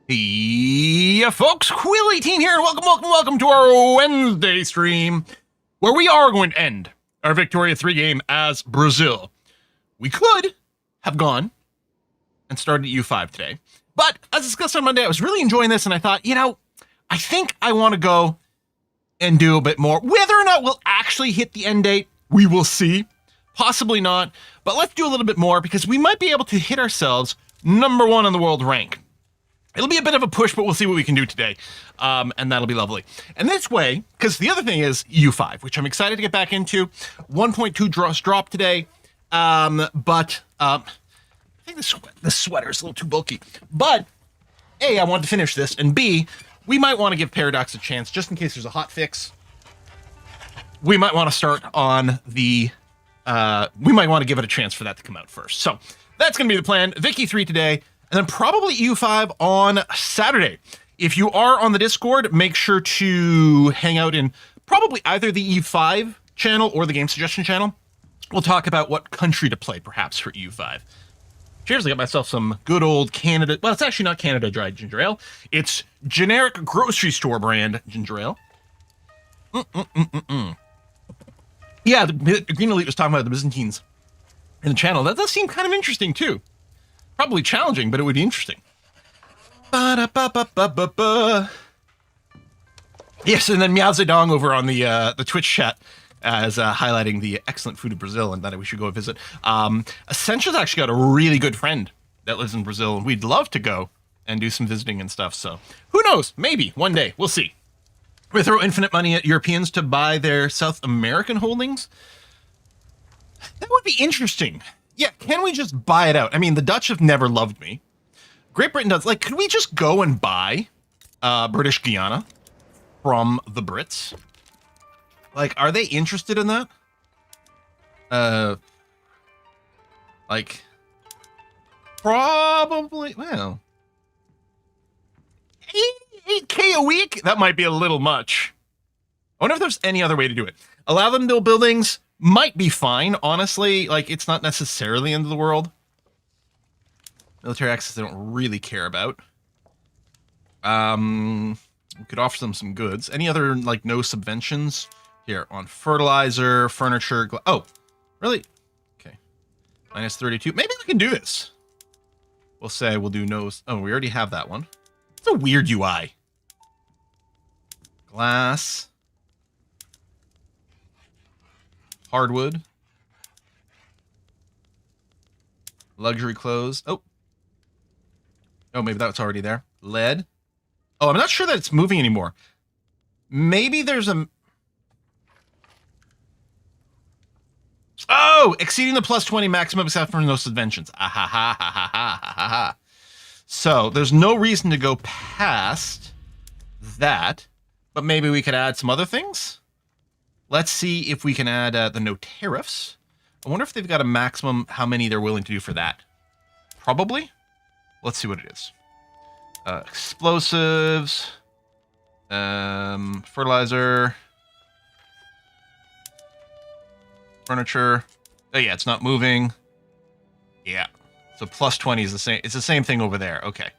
Yeah, folks, Quill18 here, and welcome to our Wednesday stream, where we are going to end our Victoria 3 game as Brazil. We could have gone and started at U5 today, but as discussed on Monday, I was really enjoying this, and I thought, I think I want to go and do a bit more. Whether or not we'll actually hit the end date, we will see. Possibly not, but let's do a little bit more, because we might be able to hit ourselves number 1 on the world rank. It'll be a bit of a push, but we'll see what we can do today, and that'll be lovely. And this way, because the other thing is U5, which I'm excited to get back into. 1.2 drop today, but I think the sweater is a little too bulky. But A, I want to finish this, and B, we might want to give Paradox a chance, just in case there's a hot fix. We might want to start on the... we might want to give it a chance for that to come out first. So that's going to be the plan. Vicky 3 today. And then probably EU5 on Saturday. If you are on the Discord, make sure to hang out in probably either the EU5 channel or the game suggestion channel. We'll talk about what country to play, perhaps, for EU5. Cheers, I got myself some good old Canada... Well, it's actually not Canada dried ginger ale. It's generic grocery store brand ginger ale. Yeah, the Green Elite was talking about the Byzantines in the channel. That does seem kind of interesting, too. Probably challenging, but it would be interesting. Ba-da-ba-ba-ba-ba-ba. Yes, and then Meow Zedong over on the Twitch chat as highlighting the excellent food of Brazil and that we should go visit. Essential's actually got a really good friend that lives in Brazil, and we'd love to go and do some visiting and stuff. So who knows? Maybe one day. We'll see. We throw infinite money at Europeans to buy their South American holdings. That would be interesting. Yeah, can we just buy it out? I mean, the Dutch have never loved me. Great Britain does. Like, could we just go and buy British Guiana from the Brits? Like, are they interested in that? Like, probably, well, 8K a week? That might be a little much. I wonder if there's any other way to do it. Allow them to build buildings. Might be fine, honestly. Like, it's not necessarily the end of the world. Military access they don't really care about. We could offer them some goods. Any other, like, no subventions? Here, on fertilizer, furniture, oh, really? Okay. Minus 32. Maybe we can do this. We'll say we'll do no... Oh, we already have that one. It's a weird UI. Glass... Hardwood. Luxury clothes. Oh, maybe that's already there. Lead. Oh, I'm not sure that it's moving anymore. Maybe there's a... Oh, exceeding the plus 20 maximum except for no subventions. Ah, ha, ha, ha, ha, ha, ha, ha. So there's no reason to go past that, but maybe we could add some other things. Let's see if we can add the no tariffs. I wonder if they've got a maximum, how many they're willing to do for that. Probably. Let's see what it is. Explosives. Fertilizer. Furniture. Oh yeah, it's not moving. Yeah. So plus 20 is the same. It's the same thing over there. Okay.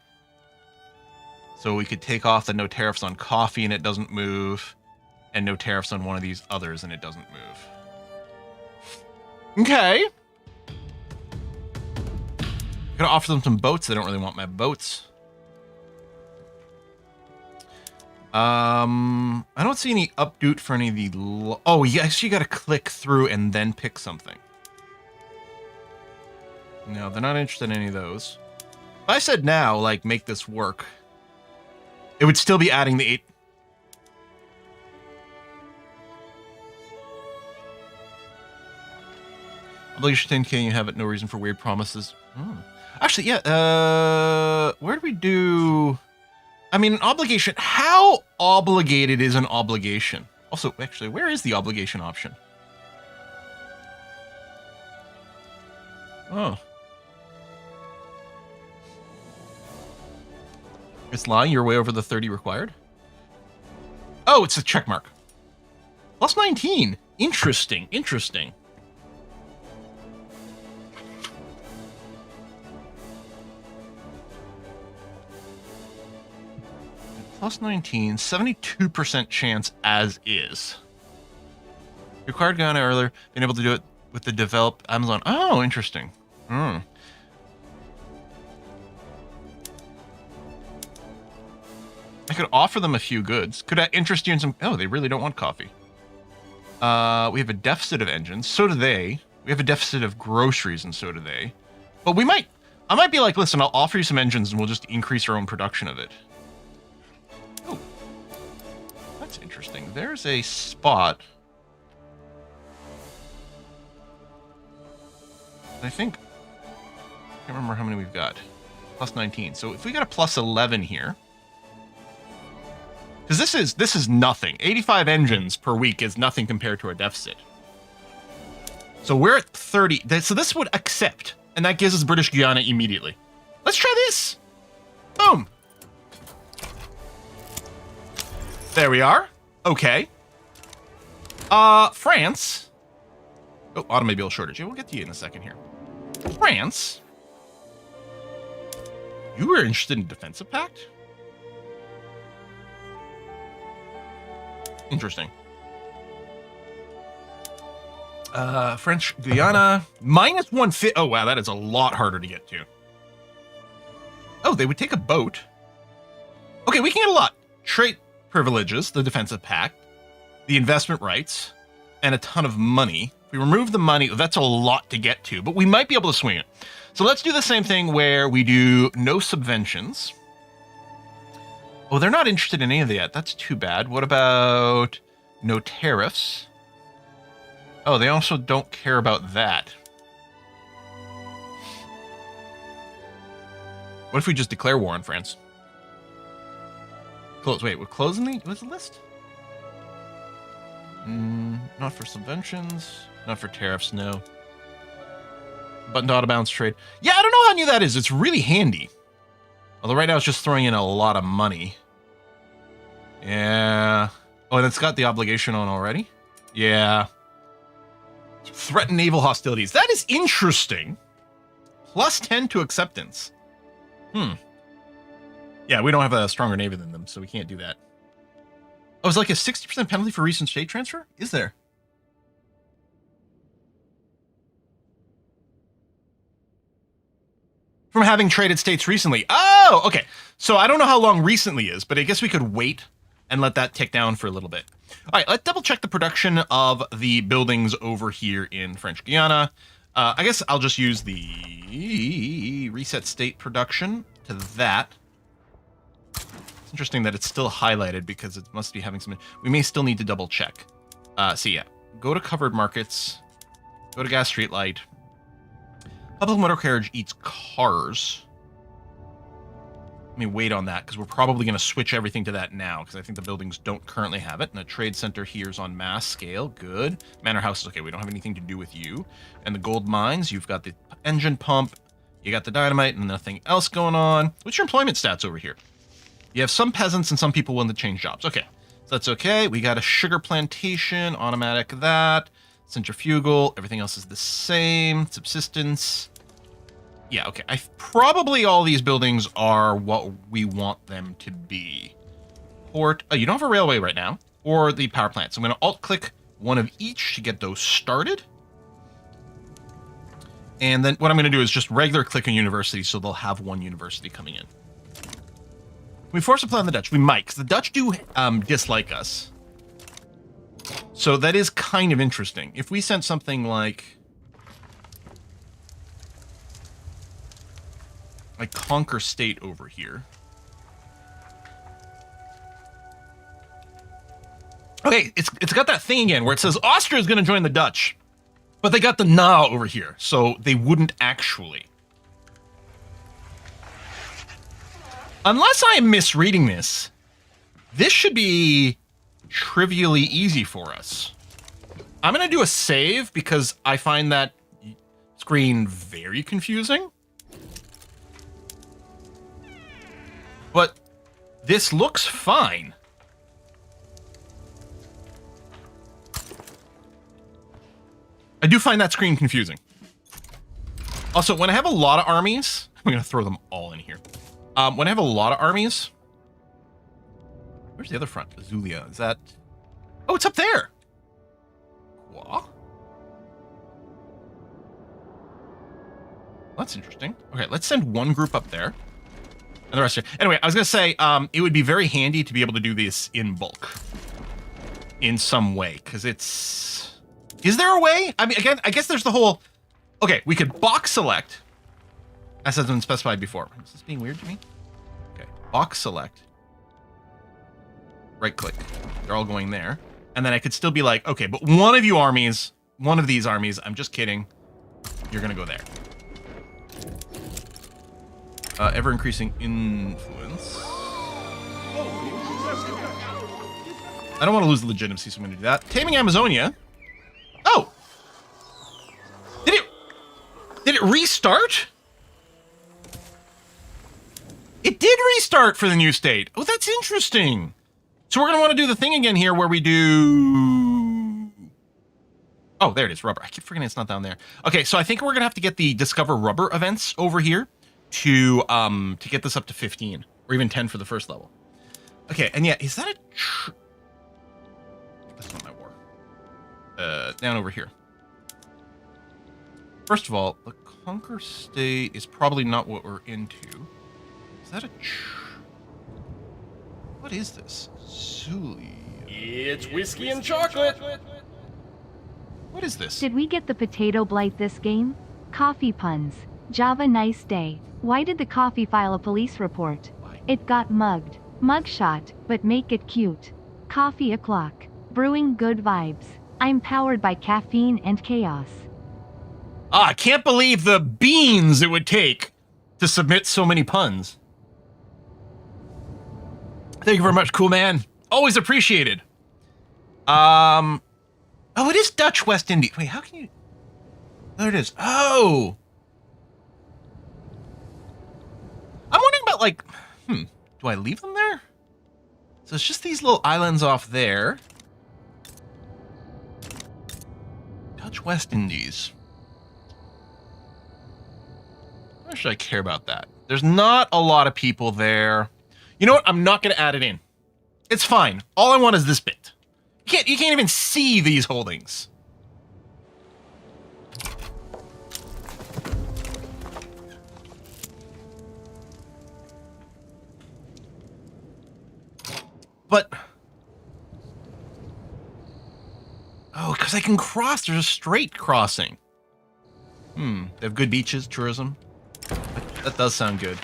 So we could take off the no tariffs on coffee and it doesn't move. And no tariffs on one of these others, and it doesn't move. Okay. I'm gonna offer them some boats. They don't really want my boats. I don't see any updoot for any of the... Oh, yes, you gotta click through and then pick something. No, they're not interested in any of those. If I said now, like, make this work, it would still be adding the 8... Obligation 10K, you have it. No reason for weird promises. Oh. Actually, yeah. Where do we do... I mean, an obligation. How obligated is an obligation? Also, actually, where is the obligation option? Oh. It's lying. You're way over the 30 required. Oh, it's a check mark. Plus 19. Interesting. Interesting. Plus 19, 72% chance as is. Required Guyana earlier, been able to do it with the developed Amazon. Oh, interesting. Hmm. I could offer them a few goods. Could I interest you in some... Oh, they really don't want coffee. We have a deficit of engines. So do they. We have a deficit of groceries, and so do they. But we might... I might be like, listen, I'll offer you some engines, and we'll just increase our own production of it. Oh. That's interesting. There's a spot... I think... I can't remember how many we've got. Plus 19. So if we got a plus 11 here... Because this is nothing. 85 engines per week is nothing compared to our deficit. So we're at 30. So this would accept, and that gives us British Guiana immediately. Let's try this. Boom. There we are. Okay. France. Oh, automobile shortage. Yeah, we'll get to you in a second here. France. You were interested in defensive pact? Interesting. French Guiana, minus 150. Oh, wow, that is a lot harder to get to. Oh, they would take a boat. Okay, we can get a lot. Trade privileges, the defensive pact, the investment rights, and a ton of money. If we remove the money, that's a lot to get to, but we might be able to swing it. So let's do the same thing where we do no subventions. Oh, they're not interested in any of that. That's too bad. What about no tariffs? Oh, they also don't care about that. What if we just declare war on France? Close. Wait, we're closing the... What's the list? Not for subventions. Not for tariffs, no. Button to auto-balance trade. Yeah, I don't know how new that is. It's really handy. Although right now it's just throwing in a lot of money. Yeah. Oh, and it's got the obligation on already? Yeah. Threaten naval hostilities. That is interesting. Plus 10 to acceptance. Yeah, we don't have a stronger navy than them, so we can't do that. Oh, it's like a 60% penalty for recent state transfer? Is there? From having traded states recently. Oh, okay. So I don't know how long recently is, but I guess we could wait and let that tick down for a little bit. All right, let's double check the production of the buildings over here in French Guiana. I guess I'll just use the reset state production to that. It's interesting that it's still highlighted because it must be having some... We may still need to double check. So yeah, go to covered markets, go to gas street light. Public motor carriage eats cars. Let me wait on that because we're probably going to switch everything to that now because I think the buildings don't currently have it. And the trade center here is on mass scale. Good. Manor house is okay. We don't have anything to do with you. And the gold mines, you've got the engine pump. You got the dynamite and nothing else going on. What's your employment stats over here? You have some peasants and some people willing to change jobs. Okay. So that's okay. We got a sugar plantation, automatic that. Centrifugal, everything else is the same. Subsistence. Yeah, okay. Probably all these buildings are what we want them to be. Port. Oh, you don't have a railway right now. Or the power plant. So I'm going to alt-click one of each to get those started. And then what I'm going to do is just regular click on university so they'll have one university coming in. Can we force a plan on the Dutch? We might, because the Dutch do dislike us. So that is kind of interesting. If we sent something like conquer state over here. Okay, it's got that thing again where it says Austria is going to join the Dutch, but they got the na over here, so they wouldn't actually. Unless I am misreading this, this should be trivially easy for us. I'm going to do a save because I find that screen very confusing. But this looks fine. I do find that screen confusing. Also, when I have a lot of armies, I'm going to throw them all in here. When I have a lot of armies, Where's the other front? Azulia. Is that... Oh, it's up there. What? That's interesting. Okay, let's send one group up there. And the rest here. Anyway, I was going to say, it would be very handy to be able to do this in bulk. In some way, because it's... Is there a way? I mean, again, I guess there's the whole... Okay, we could box select, as has been specified before. Is this being weird to me? Okay, box select. Right click. They're all going there. And then I could still be like, okay, but one of you armies, one of these armies, I'm just kidding, you're going to go there. Ever increasing influence. I don't want to lose the legitimacy, so I'm going to do that. Taming Amazonia. Oh! Did it restart? It did restart for the new state. Oh, that's interesting. So we're going to want to do the thing again here where we do... Oh, there it is, rubber. I keep forgetting it's not down there. Okay, so I think we're going to have to get the Discover Rubber events over here to get this up to 15 or even 10 for the first level. Okay, and yeah, is that a... That's not my war. Down over here. First of all, the Conquer State is probably not what we're into. Is that a... What is this? Zuli. It's whiskey and chocolate. What is this? Did we get the potato blight this game? Coffee puns. Java nice day. Why did the coffee file a police report? Why? It got mugged. Mugshot, but make it cute. Coffee o'clock. Brewing good vibes. I'm powered by caffeine and chaos. Ah, I can't believe the beans it would take to submit so many puns. Thank you very much, cool man. Always appreciated. Oh, it is Dutch West Indies. Wait, how can you... There it is. Oh! I'm wondering about, like... Do I leave them there? So it's just these little islands off there. Dutch West Indies. Why should I care about that? There's not a lot of people there. You know what? I'm not going to add it in. It's fine. All I want is this bit. You can't even see these holdings. But... Oh, because I can cross. There's a straight crossing. They have good beaches, tourism. That does sound good.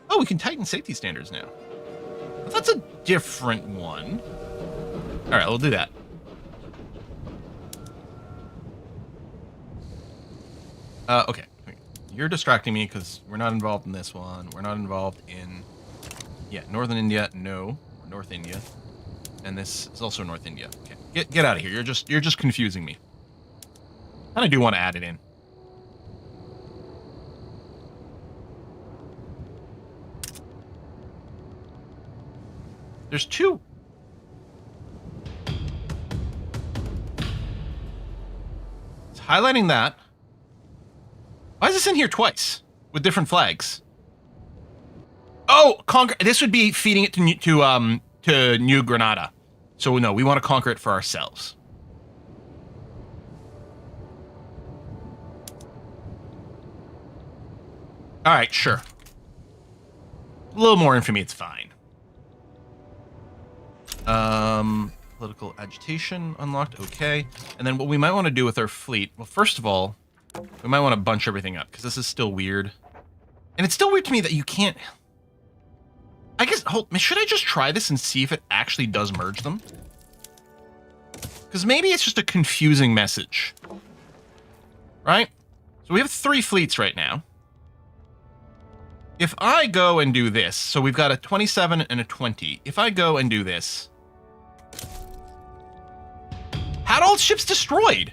Oh, we can tighten safety standards now. That's a different one. All right, we'll do that. Okay. You're distracting me because we're not involved in this one. We're not involved in... Yeah, Northern India, no. North India. And this is also North India. Okay, get out of here. You're just confusing me. And I do want to add it in. There's two. It's highlighting that. Why is this in here twice with different flags? Oh, conquer. This would be feeding it to New Granada. So no, we want to conquer it for ourselves. All right, sure. A little more infamy, it's fine. Political agitation unlocked, okay. And then what we might want to do with our fleet, well, first of all, we might want to bunch everything up, because this is still weird. And it's still weird to me that you can't... I guess, should I just try this and see if it actually does merge them? Because maybe it's just a confusing message. Right? So we have 3 fleets right now. If I go and do this, so we've got a 27 and a 20. If I go and do this... Had all ships destroyed?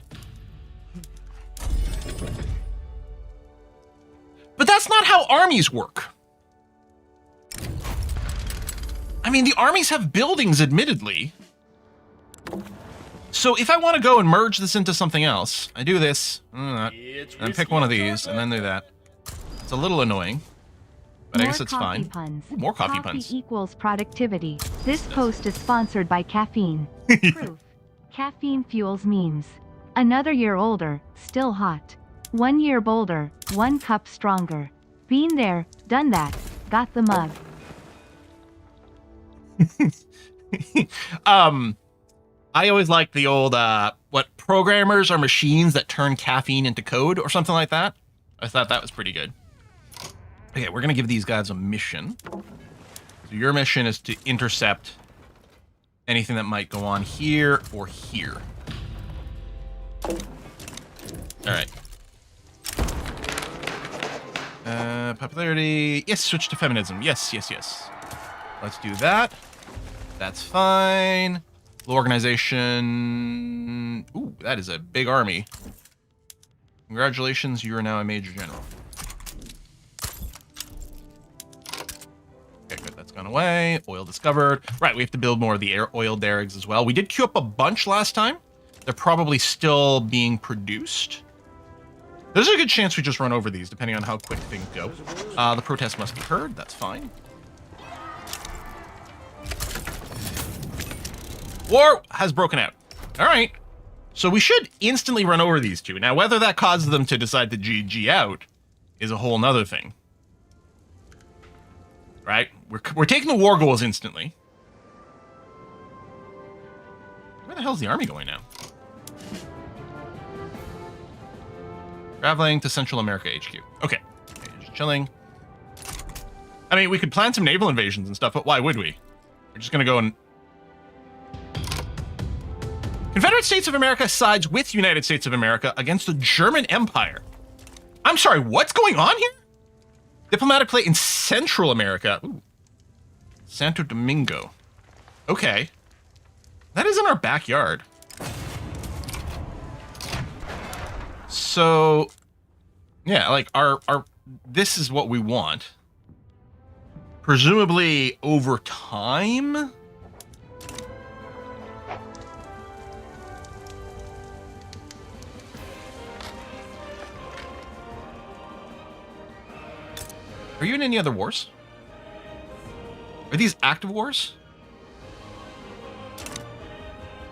But that's not how armies work. I mean, the armies have buildings, admittedly. So if I want to go and merge this into something else, I do this, and pick one of these, and then do that. It's a little annoying. But I More guess it's coffee fine. puns. Ooh, more coffee puns. Equals productivity. This post is sponsored by caffeine. Proof. Caffeine fuels memes. Another year older, still hot. 1 year bolder, 1 cup stronger. Been there, done that, got the mug. I always liked the old, what, programmers are machines that turn caffeine into code or something like that. I thought that was pretty good. Okay, we're going to give these guys a mission. So your mission is to intercept anything that might go on here or here. All right. Popularity. Yes, switch to feminism. Yes, yes, yes. Let's do that. That's fine. Low organization. Ooh, that is a big army. Congratulations, you are now a major general. Okay, good. That's gone away. Oil discovered. Right, we have to build more of the oil derricks as well. We did queue up a bunch last time. They're probably still being produced. There's a good chance we just run over these, depending on how quick things go. The protest must be heard. That's fine. War has broken out. All right. So we should instantly run over these two. Now, whether that causes them to decide to GG out is a whole nother thing. Right? We're taking the war goals instantly. Where the hell's the army going now? Traveling to Central America HQ. Okay. Just chilling. I mean, we could plan some naval invasions and stuff, but why would we? We're just going to go and... Confederate States of America sides with United States of America against the German Empire. I'm sorry, what's going on here? Diplomatic play in Central America. Ooh. Santo Domingo. Okay. That is in our backyard. So, yeah, like our this is what we want. Presumably over time. Are you in any other wars? Are these active wars?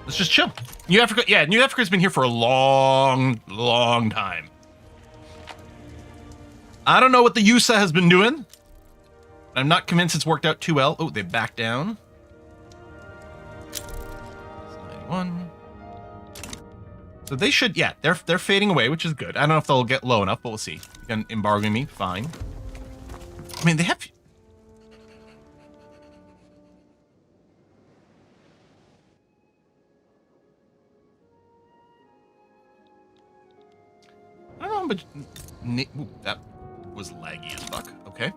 Let's just chill. New Africa, yeah, New Africa's been here for a long, long time. I don't know what the USA has been doing. I'm not convinced it's worked out too well. Oh, they backed down. 91. So they should, yeah, they're fading away, which is good. I don't know if they'll get low enough, but we'll see. You can embargo me, fine. I mean, they have... I don't know, but... Ooh, that was laggy as fuck. Okay.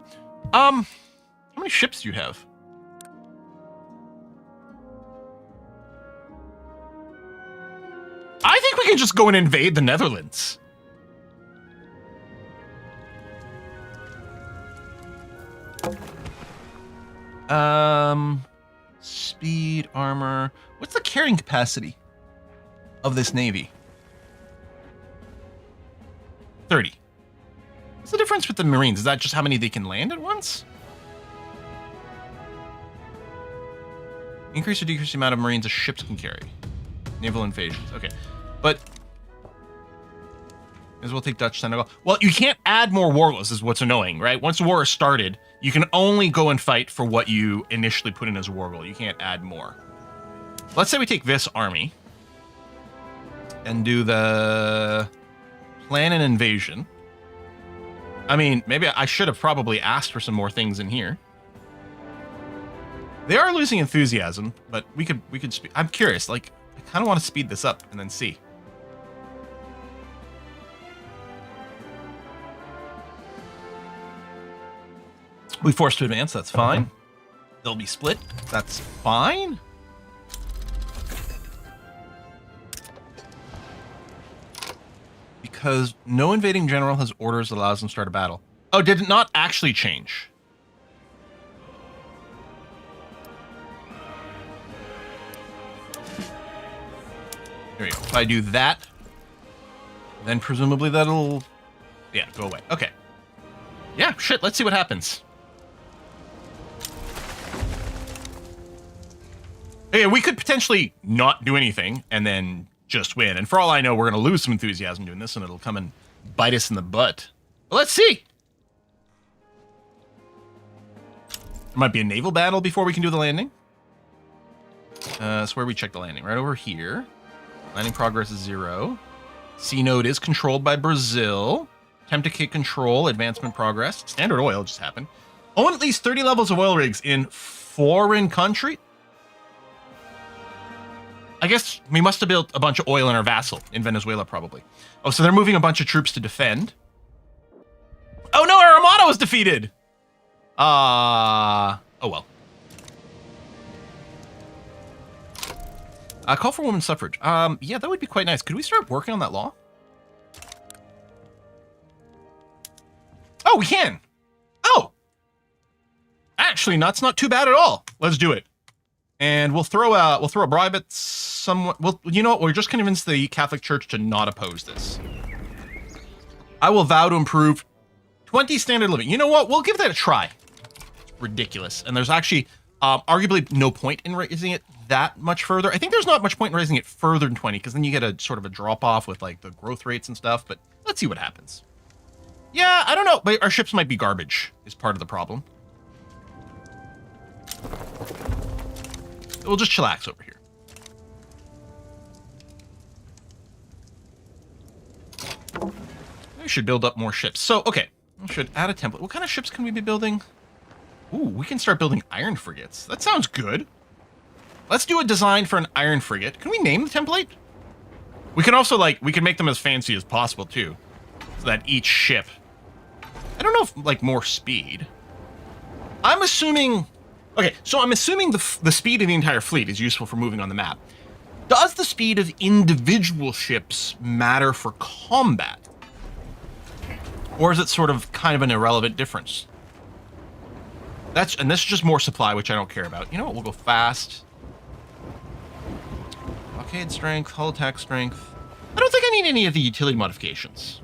How many ships do you have? I think we can just go and invade the Netherlands. Speed, armor. What's the carrying capacity of this navy? 30. What's the difference with the Marines? Is that just how many they can land at once? Increase or decrease the amount of Marines a ships can carry. Naval invasions. Okay. But as well take Dutch Senegal. Well, you can't add more war goals is what's annoying, right? Once the war is started, you can only go and fight for what you initially put in as a war goal. You can't add more. Let's say we take this army and do the plan an invasion. I mean, maybe I should have probably asked for some more things in here. They are losing enthusiasm, but we could I'm curious, like I kind of want to speed this up and then see. We forced to advance, that's fine. They'll be split, that's fine. Because no invading general has orders that allows them to start a battle. Oh, did it not actually change? There we go. If I do that, then presumably that'll, yeah, go away. Okay. Yeah, shit, let's see what happens. Okay, we could potentially not do anything and then just win. And for all I know, we're going to lose some enthusiasm doing this, and it'll come and bite us in the butt. But let's see. There might be a naval battle before we can do the landing. That's where we check the landing. Right over here. Landing progress is 0. C node is controlled by Brazil. Attempt to kick control. Advancement progress. Standard oil just happened. Own at least 30 levels of oil rigs in foreign country. I guess we must have built a bunch of oil in our vassal in Venezuela, probably. Oh, so they're moving a bunch of troops to defend. Oh no, our armada was defeated. Oh well. Call for women's suffrage. Yeah, that would be quite nice. Could we start working on that law? Oh, we can. Oh. Actually, that's not too bad at all. Let's do it. And we'll throw a bribe at someone. Well, you know what? We're just convinced the Catholic Church to not oppose this. I will vow to improve 20 standard living. You know what? We'll give that a try. Ridiculous. And there's actually arguably no point in raising it that much further. I think there's not much point in raising it further than 20 because then you get a sort of a drop off with like the growth rates and stuff. But let's see what happens. Yeah, I don't know. But our ships might be garbage is part of the problem. We'll just chillax over here. We should build up more ships. So, okay. We should add a template. What kind of ships can we be building? Ooh, we can start building iron frigates. That sounds good. Let's do a design for an iron frigate. Can we name the template? We can also, like, we can make them as fancy as possible, too. So that each ship... I don't know if, like, more speed. I'm assuming... Okay, so I'm assuming the speed of the entire fleet is useful for moving on the map. Does the speed of individual ships matter for combat? Or is it sort of kind of an irrelevant difference? And this is just more supply, which I don't care about. You know what? We'll go fast. Blockade strength, hull attack strength. I don't think I need any of the utility modifications.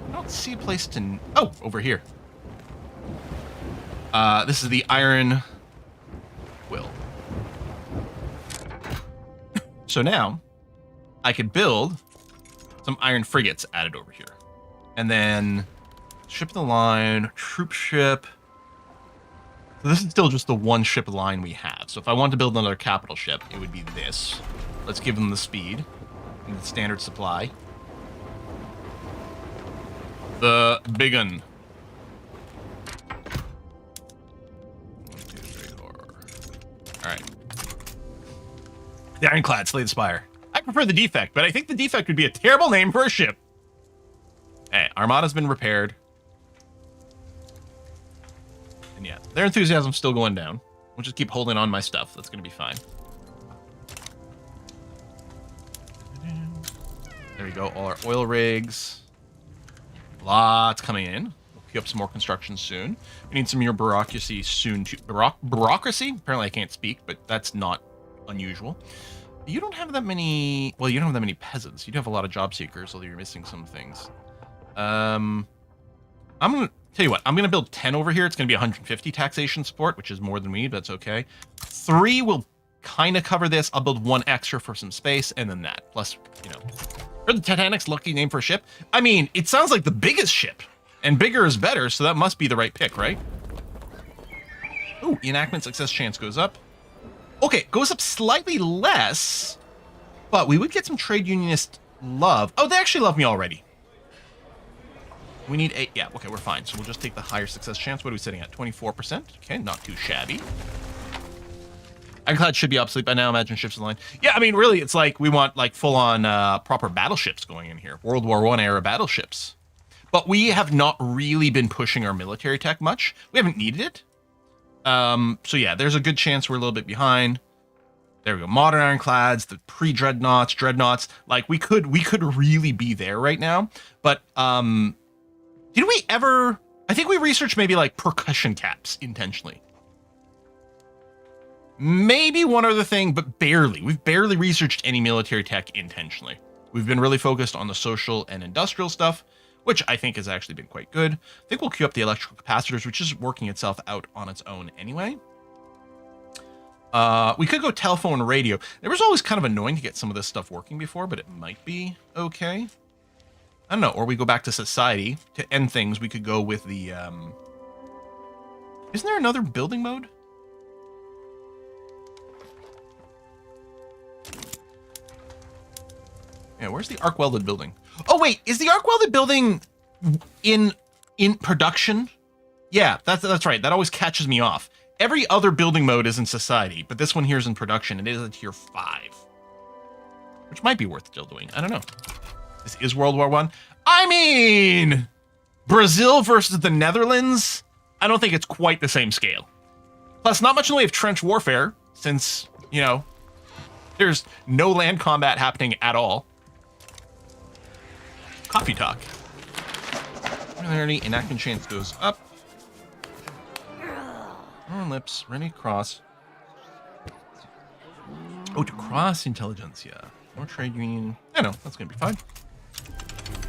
I don't see a place to... Oh, over here. This is the Iron Will. So now, I could build some iron frigates added over here. And then, ship of the line, troop ship. So this is still just the one ship line we have. So if I wanted to build another capital ship, it would be this. Let's give them the speed and the standard supply. The big un. 1, 2, 3, 4. All right. The Ironclad, Slay the Spire. I prefer the Defect, but I think the Defect would be a terrible name for a ship. Hey, Armada's been repaired. And yeah, their enthusiasm's still going down. We'll just keep holding on my stuff. That's going to be fine. There we go. All our oil rigs. Lots coming in. We'll queue up some more construction soon. We need some more bureaucracy soon too. Bureaucracy? Apparently I can't speak, but that's not unusual. You don't have that many... Well, you don't have that many peasants. You do have a lot of job seekers, although you're missing some things. I'm going to... Tell you what, I'm going to build 10 over here. It's going to be 150 taxation support, which is more than we need, but that's okay. 3 will kind of cover this. I'll build 1 extra for some space, and then that. Plus, you know... For the Titanic's lucky name for a ship. I mean, it sounds like the biggest ship. And bigger is better, so that must be the right pick, right? Ooh, enactment success chance goes up. Okay, goes up slightly less, but we would get some trade unionist love. Oh, they actually love me already. We need 8. Yeah, okay, we're fine. So we'll just take the higher success chance. What are we sitting at? 24%? Okay, not too shabby. Ironclad should be obsolete by now. Imagine ships in line. Yeah, I mean, really, it's like we want like full-on proper battleships going in here. World War I era battleships. But we have not really been pushing our military tech much. We haven't needed it. So yeah, there's a good chance we're a little bit behind. There we go. Modern ironclads, the pre-dreadnoughts, dreadnoughts. Like we could really be there right now. But did we ever? I think we researched maybe like percussion caps intentionally. Maybe one other thing, but barely. We've barely researched any military tech intentionally. We've been really focused on the social and industrial stuff. which I think has actually been quite good. I think we'll queue up the electrical capacitors, which is working itself out on its own anyway. We could go telephone and radio. It was always kind of annoying to get some of this stuff working before, but it might be okay. I don't know. Or we go back to society. To end things, we could go with the... Isn't there another building mode? Yeah, where's the arc welded building? Oh wait, is the arc welded building in production? Yeah, that's right. That always catches me off. Every other building mode is in society, but this one here is in production. It is a tier 5, which might be worth still doing. I don't know. This is World War I. I mean, Brazil versus the Netherlands. I don't think it's quite the same scale. Plus, not much in the way of trench warfare, since, you know, there's no land combat happening at all. Coffee talk. Popularity, enactment chance goes up. On lips, ready, cross. Oh, to cross intelligentsia. More trade union. I know, that's gonna be fine.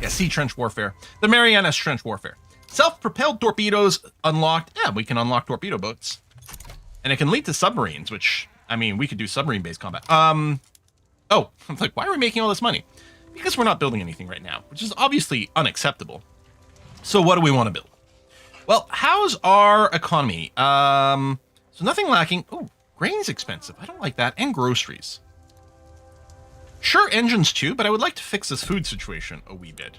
Yeah, sea trench warfare. The Marianas trench warfare. Self-propelled torpedoes unlocked. Yeah, we can unlock torpedo boats. And it can lead to submarines, which, I mean, we could do submarine-based combat. Oh, I'm like, why are we making all this money? Because we're not building anything right now, which is obviously unacceptable. So what do we want to build? Well, how's our economy? So nothing lacking. Oh, grain's expensive. I don't like that. And groceries. Sure, engines too, but I would like to fix this food situation a wee bit.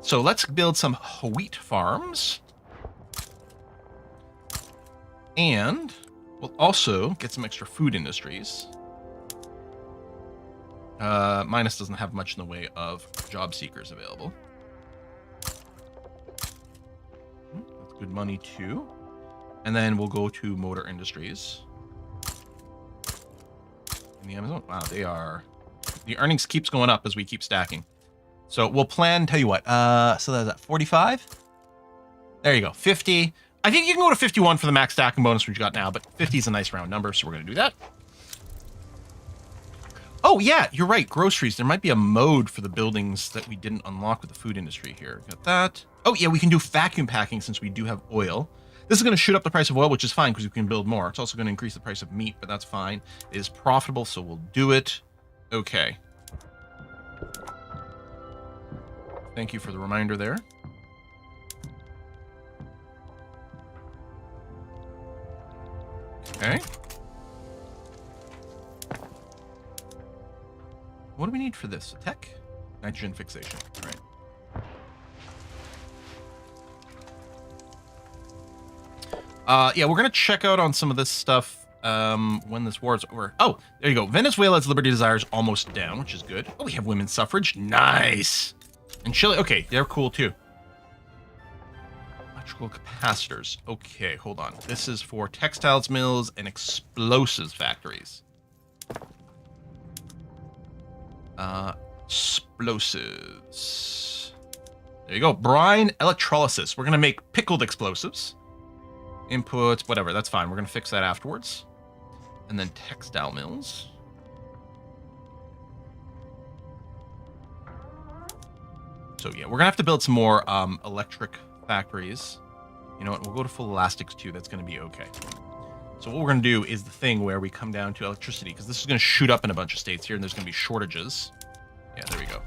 So let's build some wheat farms. And we'll also get some extra food industries. Minus doesn't have much in the way of job seekers available. That's good money too. And then we'll go to motor industries. In the Amazon, wow, they are... The earnings keeps going up as we keep stacking. So we'll plan, tell you what, so that's at 45? There you go, 50. I think you can go to 51 for the max stacking bonus we've got now, but 50 is a nice round number, so we're going to do that. Oh, yeah, you're right, groceries. There might be a mode for the buildings that we didn't unlock with the food industry here. Got that. Oh, yeah, we can do vacuum packing since we do have oil. This is going to shoot up the price of oil, which is fine because we can build more. It's also going to increase the price of meat, but that's fine. It is profitable, so we'll do it. Okay. Thank you for the reminder there. Okay. What do we need for this? Tech? Nitrogen fixation. All right. Yeah, we're going to check out on some of this stuff when this war is over. Oh, there you go. Venezuela's liberty desires almost down, which is good. Oh, we have women's suffrage. Nice. And Chile. Okay, they're cool too. Electrical capacitors. Okay, hold on. This is for textiles mills and explosives factories. Explosives. There you go. Brine electrolysis. We're going to make pickled explosives. Inputs, whatever. That's fine. We're going to fix that afterwards. And then textile mills. So yeah, we're going to have to build some more electric factories. You know what? We'll go to full elastics too. That's going to be okay. So what we're going to do is the thing where we come down to electricity, because this is going to shoot up in a bunch of states here, and there's going to be shortages. Yeah, there we go.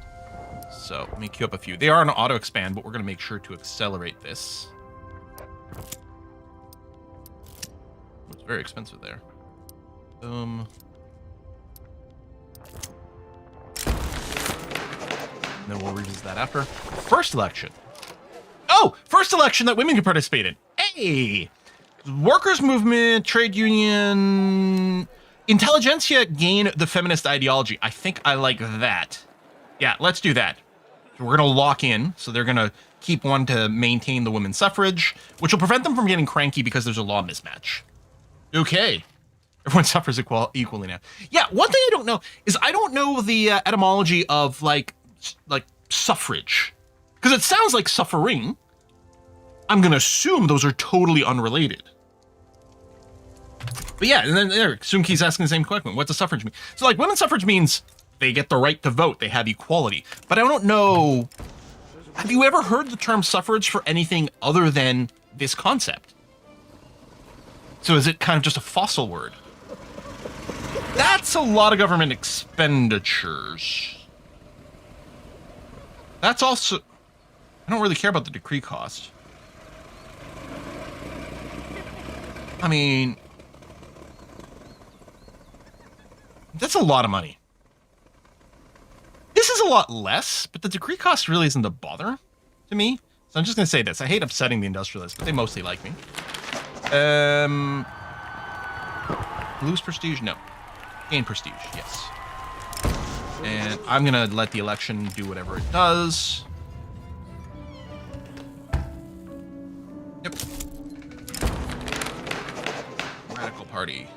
So let me queue up a few. They are an auto expand, but we're going to make sure to accelerate this. It's very expensive there. Then we'll revisit that after. First election. Oh, first election that women can participate in. Hey! Workers' movement, trade union, intelligentsia gain the feminist ideology. I think I like that. Yeah, let's do that. So we're going to lock in. So they're going to keep one to maintain the women's suffrage, which will prevent them from getting cranky because there's a law mismatch. Okay. Everyone suffers equally now. Yeah, one thing I don't know is I don't know the etymology of like suffrage. Because it sounds like suffering. I'm going to assume those are totally unrelated. But yeah, and then there, Sunki's asking the same question. What does suffrage mean? So like women's suffrage means they get the right to vote. They have equality. But I don't know Have you ever heard the term suffrage for anything other than this concept? So is it kind of just a fossil word? That's a lot of government expenditures. That's also... I don't really care about the decree cost. I mean... That's a lot of money. This is a lot less, but the decree cost really isn't a bother to me. So I'm just going to say this. I hate upsetting the industrialists, but they mostly like me. Lose prestige? No. Gain prestige, yes. And I'm going to let the election do whatever it does. Yep. Radical Party.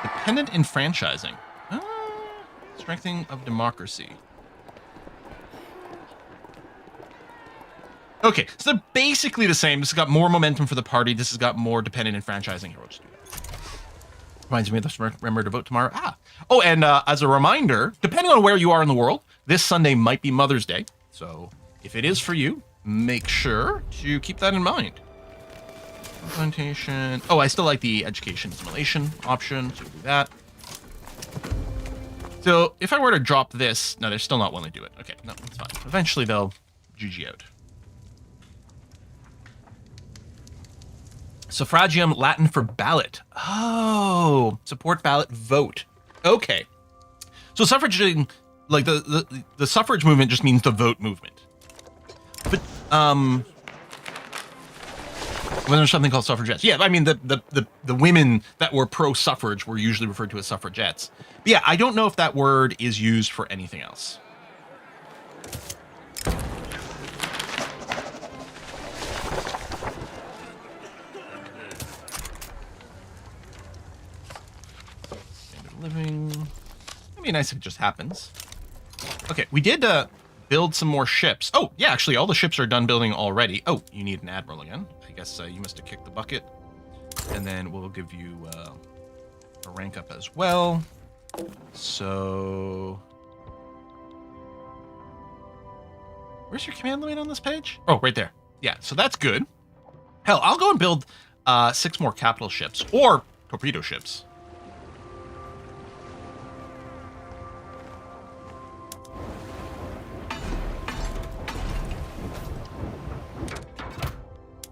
Dependent enfranchising. Strengthening of democracy. Okay, so they're basically the same. This has got more momentum for the party. This has got more dependent enfranchising. Here, we'll just do that. Reminds me of this. Remember to vote tomorrow. Oh, and as a reminder, depending on where you are in the world, this Sunday might be Mother's Day. So if it is for you, make sure to keep that in mind. Implementation. Oh, I still like the education assimilation option, so we'll do that. So if I were to drop this, no, they're still not willing to do it. Okay, no, that's fine. Eventually they'll GG out. Suffragium, Latin for ballot. Oh, support ballot vote. Okay. So suffraging, like the suffrage movement just means the vote movement. But when there's something called suffragettes. Yeah, I mean the women that were pro-suffrage were usually referred to as suffragettes. But yeah, I don't know if that word is used for anything else. Standard living. That'd be nice if it just happens. Okay, we did build some more ships. Oh, yeah, actually, all the ships are done building already. Oh, you need an admiral again. I guess you must have kicked the bucket. And then we'll give you a rank up as well. So... Where's your command limit on this page? Oh, right there. Yeah, so that's good. Hell, I'll go and build 6 more capital ships. Or torpedo ships.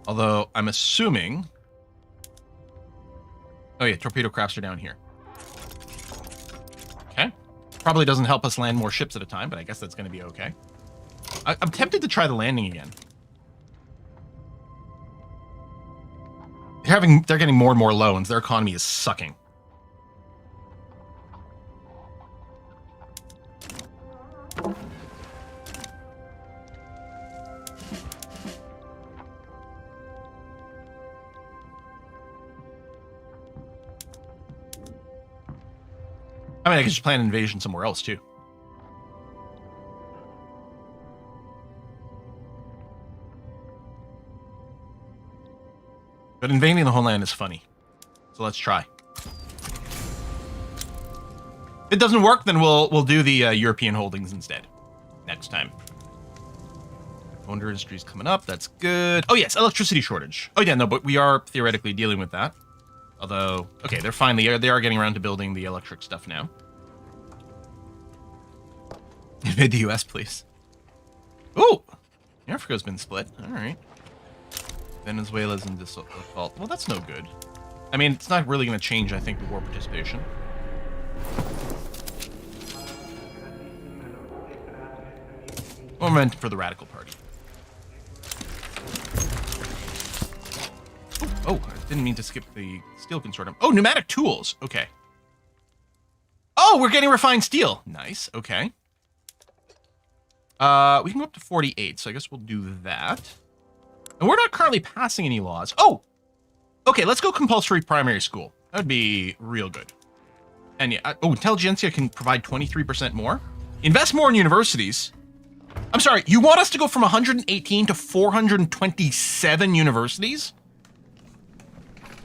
Although, I'm assuming... Oh yeah, torpedo crafts are down here. Okay. Probably doesn't help us land more ships at a time, but I guess that's going to be okay. I'm tempted to try the landing again. They're getting more and more loans. Their economy is sucking. I mean, I could just plan an invasion somewhere else, too. But invading the whole land is funny. So let's try. If it doesn't work, then we'll do the European holdings instead. Next time. Wonder Industries coming up. That's good. Oh, yes, electricity shortage. Oh, yeah, no, but we are theoretically dealing with that. Although, okay, they are getting around to building the electric stuff now. Invade the US, please. Oh! Africa's been split. Alright. Venezuela's in default. Well, that's no good. I mean, it's not really going to change, I think, the war participation. Or meant for the Radical Party. Oh, I didn't mean to skip the steel consortium. Oh, pneumatic tools. Okay. Oh, we're getting refined steel. Nice. Okay. We can go up to 48, so I guess we'll do that. And we're not currently passing any laws. Oh! Okay, let's go compulsory primary school. That would be real good. And yeah, oh, intelligentsia can provide 23% more. Invest more in universities. I'm sorry, you want us to go from 118 to 427 universities?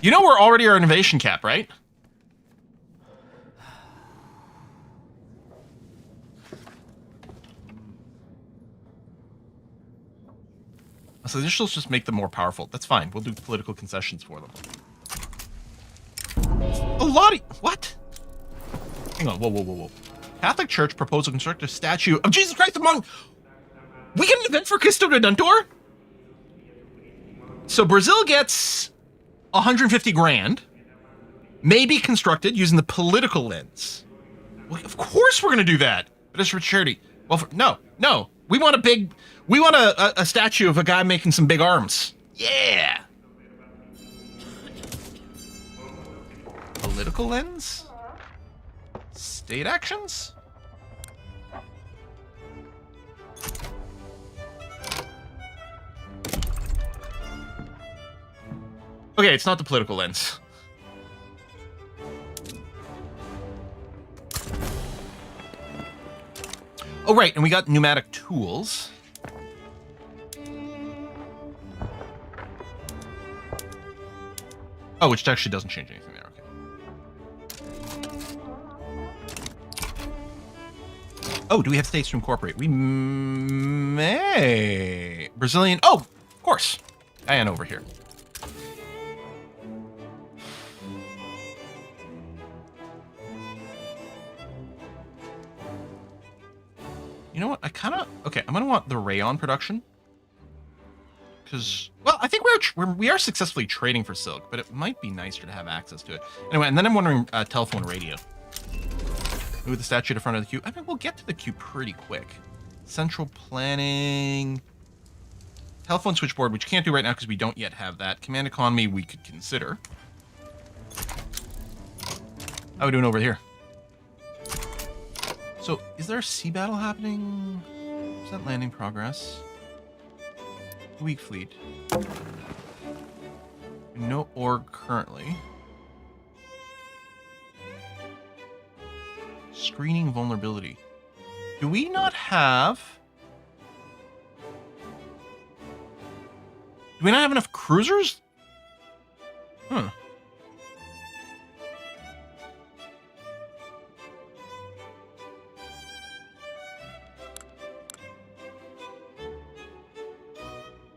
You know we're already our innovation cap, right? So this will just make them more powerful. That's fine. We'll do political concessions for them. A lot of... What? Hang on. Whoa. Catholic Church proposed to construct a statue of Jesus Christ among... We get an event for Cristo Redentor? So Brazil gets 150 grand. May be constructed using the political lens. Well, of course we're going to do that. But it's for charity. Well, no. We want a statue of a guy making some big arms. Yeah. Political lens? State actions? Okay, it's not the political lens. Oh, right, and we got pneumatic tools. Oh, which actually doesn't change anything there, okay. Oh, do we have states to incorporate? We may. Brazilian, oh, of course. Guyana over here. You know what? Okay, I'm gonna want the rayon production. Because, well, I think we are successfully trading for silk, but it might be nicer to have access to it. Anyway, and then I'm wondering telephone radio. Move the statue to front of the queue. I mean, we'll get to the queue pretty quick. Central planning. Telephone switchboard, which can't do right now because we don't yet have that. Command economy, we could consider. How are we doing over here? So, is there a sea battle happening? Is that landing progress? Weak fleet. No org currently. Screening vulnerability. Do we not have... Do we not have enough cruisers? Huh.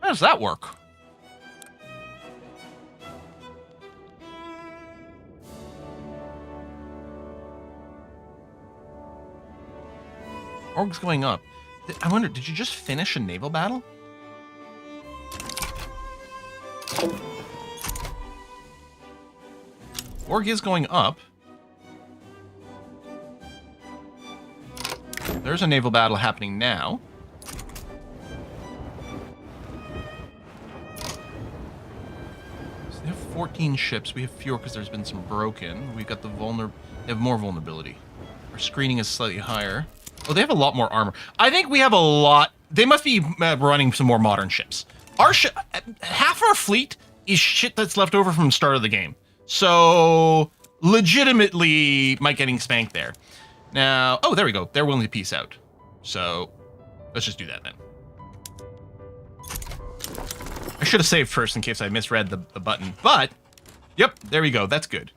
How does that work? Org's going up. I wonder, did you just finish a naval battle? Org is going up. There's a naval battle happening now. So they have 14 ships. We have fewer because there's been some broken. We've got the they have more vulnerability. Our screening is slightly higher. Oh, they have a lot more armor. I think we have a lot. They must be running some more modern ships. Our half our fleet is shit that's left over from the start of the game. So, legitimately, Mike getting spanked there. Now, oh, there we go. They're willing to peace out. So, let's just do that then. I should have saved first in case I misread the button. But, yep, there we go. That's good.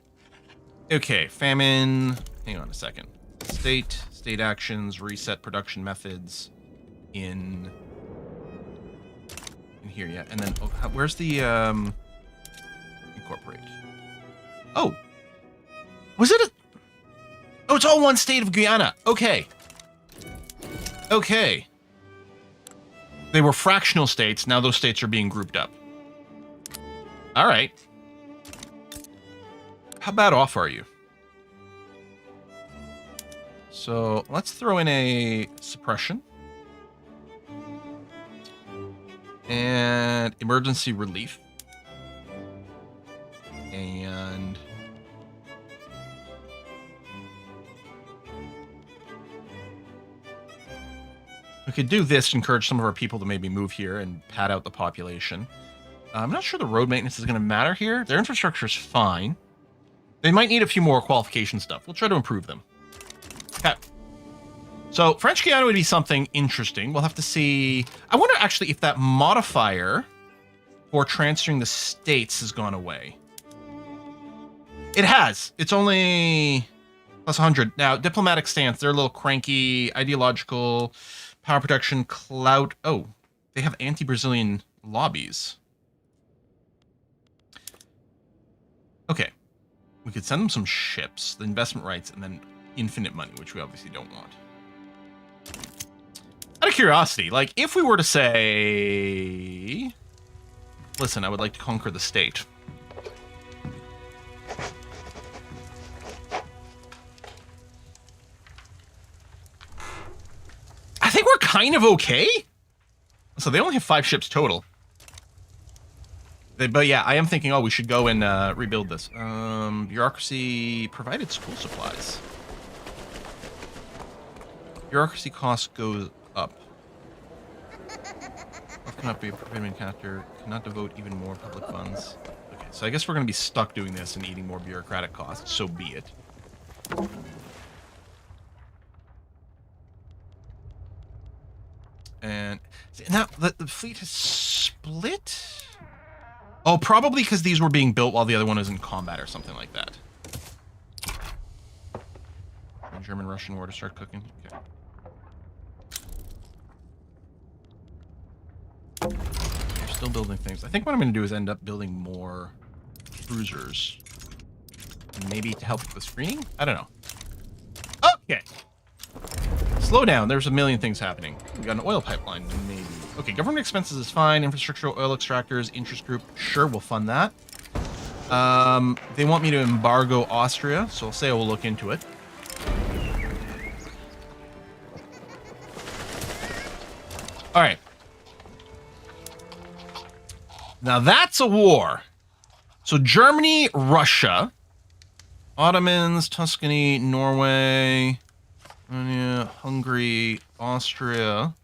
Okay, famine. Hang on a second. State actions, reset production methods in here, yeah. And then, where's the, incorporate? Oh, was it oh, it's all one state of Guyana. Okay. Okay. They were fractional states. Now those states are being grouped up. All right. How bad off are you? So let's throw in a suppression. And emergency relief. And we could do this to encourage some of our people to maybe move here and pad out the population. I'm not sure the road maintenance is going to matter here. Their infrastructure is fine. They might need a few more qualification stuff. We'll try to improve them. Okay. So French Guiana would be something interesting. We'll have to see. I wonder actually if that modifier for transferring the states has gone away. It has. It's only plus 100. Now, diplomatic stance, they're a little cranky. Ideological, power protection, clout. Oh, they have anti-Brazilian lobbies. Okay. We could send them some ships, the investment rights, and then infinite money, which we obviously don't want. Out of curiosity, like, if we were to say... Listen, I would like to conquer the state. I think we're kind of okay. So they only have 5 ships total. But yeah, I am thinking, oh, we should go and rebuild this. Bureaucracy provided school supplies. Bureaucracy cost goes up. Cannot be a payment counter. Cannot devote even more public funds. Okay, so I guess we're going to be stuck doing this and eating more bureaucratic costs. So be it. And now the fleet has split. Oh, probably because these were being built while the other one was in combat or something like that. The German-Russian war to start cooking. Okay. We're still building things. I think what I'm going to do is end up building more cruisers. Maybe to help with the screening? I don't know. Okay. Slow down. There's a million things happening. We got an oil pipeline, maybe. Okay, government expenses is fine. Infrastructure, oil extractors, interest group. Sure, we'll fund that. They want me to embargo Austria, so I'll say I will look into it. All right. Now that's a war. So Germany, Russia, Ottomans, Tuscany, Norway, Hungary, Austria.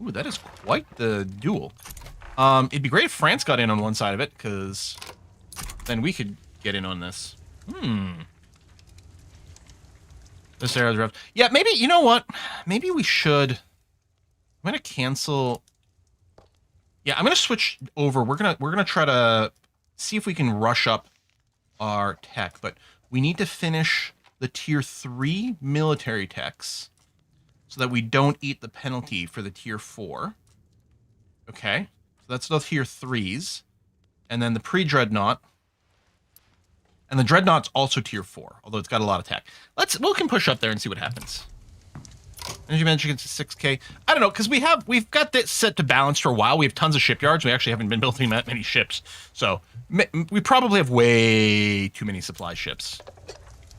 Ooh, that is quite the duel. It'd be great if France got in on one side of it, because then we could get in on this. This area's rough. Yeah, maybe, you know what? Maybe we should... I'm going to cancel... Yeah, I'm going to switch over. We're gonna try to see if we can rush up our tech, but we need to finish the tier 3 military techs so that we don't eat the penalty for the tier 4. Okay, so that's the tier 3s, and then the pre-dreadnought, and the dreadnought's also tier 4, although it's got a lot of tech. We can push up there and see what happens. Energy management to 6K. I don't know, because we've got this set to balance for a while. We have tons of shipyards. We actually haven't been building that many ships, so we probably have way too many supply ships.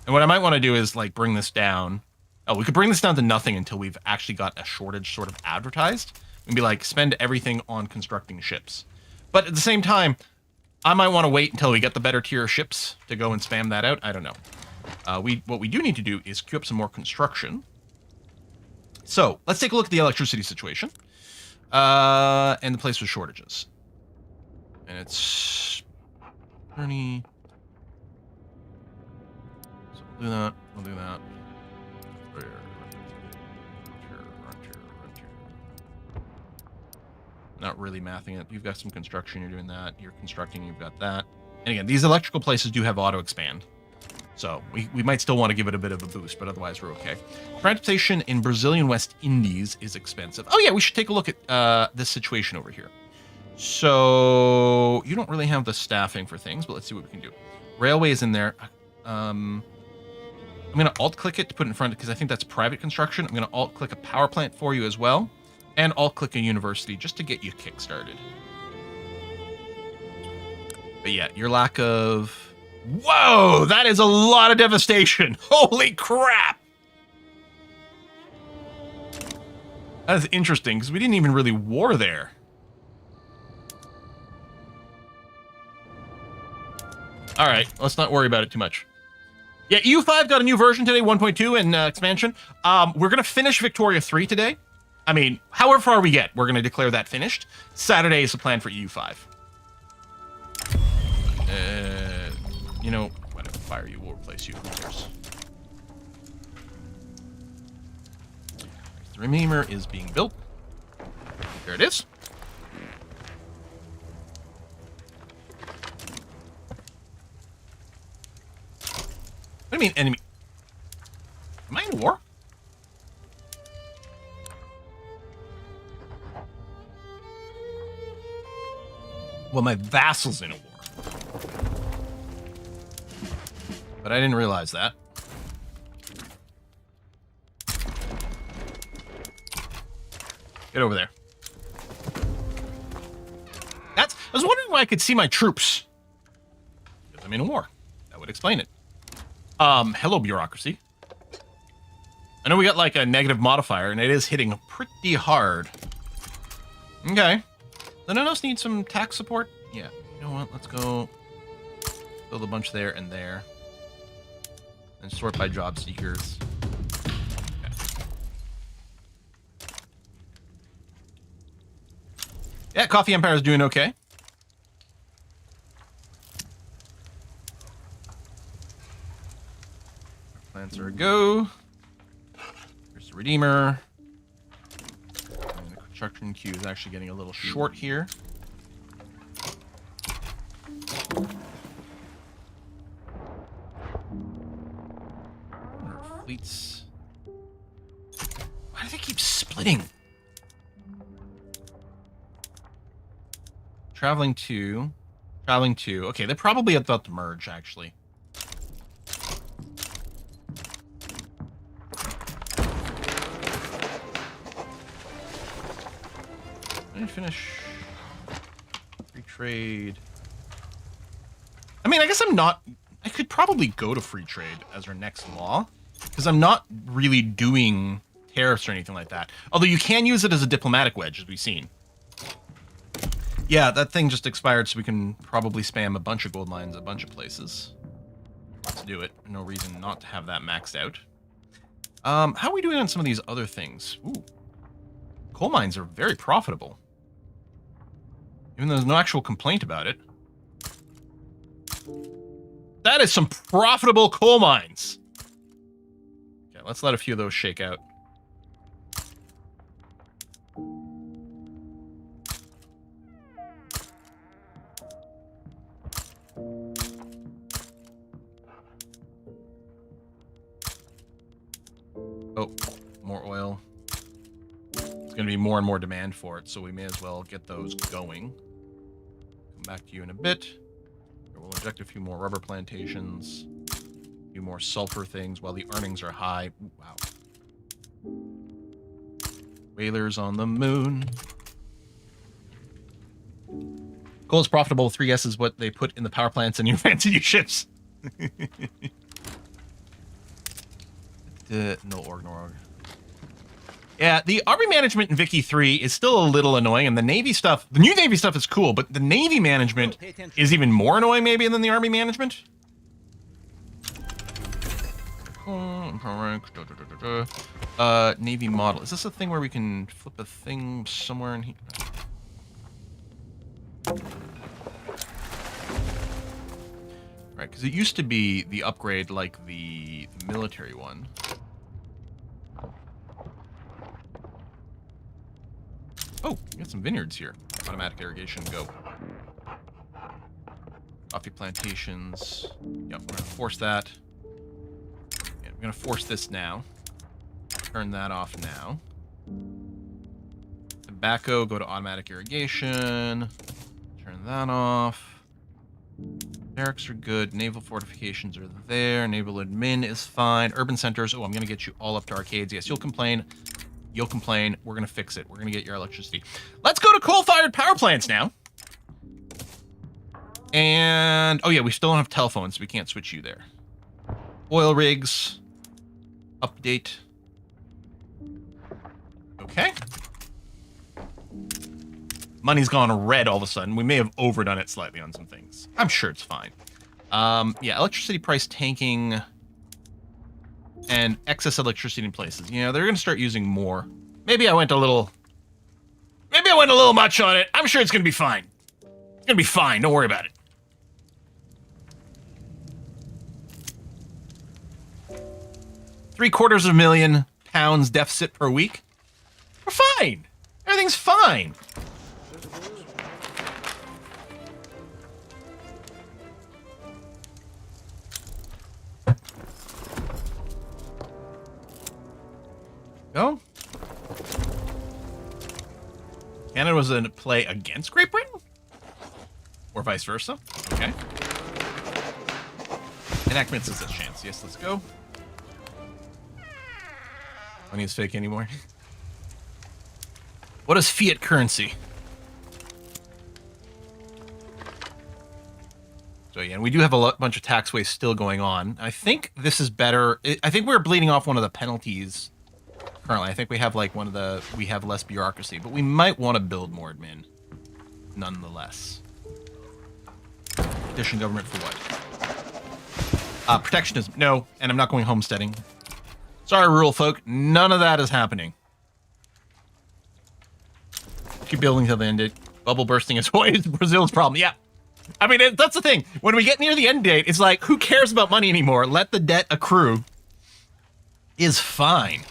And what I might want to do is like bring this down. Oh, we could bring this down to nothing until we've actually got a shortage sort of advertised, and be like spend everything on constructing ships. But at the same time, I might want to wait until we get the better tier ships to go and spam that out. I don't know. What we do need to do is queue up some more construction. So, let's take a look at the electricity situation. And the place with shortages. And it's 30. So we'll do that. We'll do that. Not really mathing it. You've got some construction, you're doing that. You're constructing, you've got that. And again, these electrical places do have auto expand. So we might still want to give it a bit of a boost, but otherwise we're okay. Transportation in Brazilian West Indies is expensive. Oh yeah, we should take a look at this situation over here. So you don't really have the staffing for things, but let's see what we can do. Railway is in there. I'm going to alt-click it to put it in front because I think that's private construction. I'm going to alt-click a power plant for you as well. And alt-click a university just to get you kick-started. But yeah, your lack of... Whoa! That is a lot of devastation! Holy crap! That is interesting, because we didn't even really war there. Alright, let's not worry about it too much. Yeah, EU5 got a new version today, 1.2 and expansion. We're going to finish Victoria 3 today. I mean, however far we get, we're going to declare that finished. Saturday is the plan for EU5. You know, whatever, fire you, we'll replace you. Who cares? The Redeemer is being built. There it is. What do you mean, enemy? Am I in war? Well, my vassal's in a war. But I didn't realize that. Get over there. I was wondering why I could see my troops. Because I'm in a war. That would explain it. Hello, bureaucracy. I know we got like a negative modifier, and it is hitting pretty hard. Okay. Then I also need some tax support. Yeah. You know what? Let's go build a bunch there and there. And sort by job seekers. Okay. Yeah, Coffee Empire is doing okay. Plants are a go. There's the Redeemer. And the construction queue is actually getting a little short here. Our fleets. Why do they keep splitting? Traveling to. Okay, they're probably about to merge, actually. I didn't finish. Free trade. I mean, I guess I'm not. I could probably go to free trade as our next law, because I'm not really doing tariffs or anything like that. Although you can use it as a diplomatic wedge, as we've seen. Yeah, that thing just expired, so we can probably spam a bunch of gold mines a bunch of places. Let's do it. No reason not to have that maxed out. How are we doing on some of these other things? Ooh. Coal mines are very profitable. Even though there's no actual complaint about it. That is some profitable coal mines. Okay, let's let a few of those shake out. Oh, more oil. There's going to be more and more demand for it, so we may as well get those going. Come back to you in a bit. We'll inject a few more rubber plantations, a few more sulfur things while the earnings are high. Ooh, wow. Whalers on the moon. Coal is profitable. 3S is what they put in the power plants and your fancy new ships. No org, no org. Yeah, the army management in Vicky 3 is still a little annoying, and the Navy stuff, the new Navy stuff is cool, but the Navy management is even more annoying maybe than the Army management. Navy model. Is this a thing where we can flip a thing somewhere in here? Right, because it used to be the upgrade like the military one. Oh, we got some vineyards here. Automatic irrigation, go. Coffee plantations. Yep, we're gonna force that. Yeah, we're gonna force this now. Turn that off now. Tobacco, go to automatic irrigation. Turn that off. Barracks are good. Naval fortifications are there. Naval admin is fine. Urban centers. Oh, I'm gonna get you all up to arcades. Yes, you'll complain. You'll complain. We're going to fix it. We're going to get your electricity. Let's go to coal-fired power plants now. And, oh yeah, we still don't have telephones, so we can't switch you there. Oil rigs. Update. Okay. Money's gone red all of a sudden. We may have overdone it slightly on some things. I'm sure it's fine. Yeah, electricity price tanking... and excess electricity in places. You know, they're going to start using more. Maybe I went a little much on it. I'm sure it's going to be fine. It's going to be fine. Don't worry about it. £750,000 deficit per week. We're fine. Everything's fine. Go. Canada was in play against Great Britain? vice versa. Okay. Enactments is a chance. Yes, let's go. Money is fake anymore. What is fiat currency? So yeah, and we do have a bunch of taxways still going on. I think this is better. I think we're bleeding off one of the penalties currently. I think we have like we have less bureaucracy, but we might want to build more admin nonetheless. Addition government for what? Protectionism. No, and I'm not going homesteading. Sorry, rural folk. None of that is happening. Keep building till the end date. Bubble bursting is always Brazil's problem. Yeah. I mean, that's the thing. When we get near the end date, it's like, who cares about money anymore? Let the debt accrue. Is fine.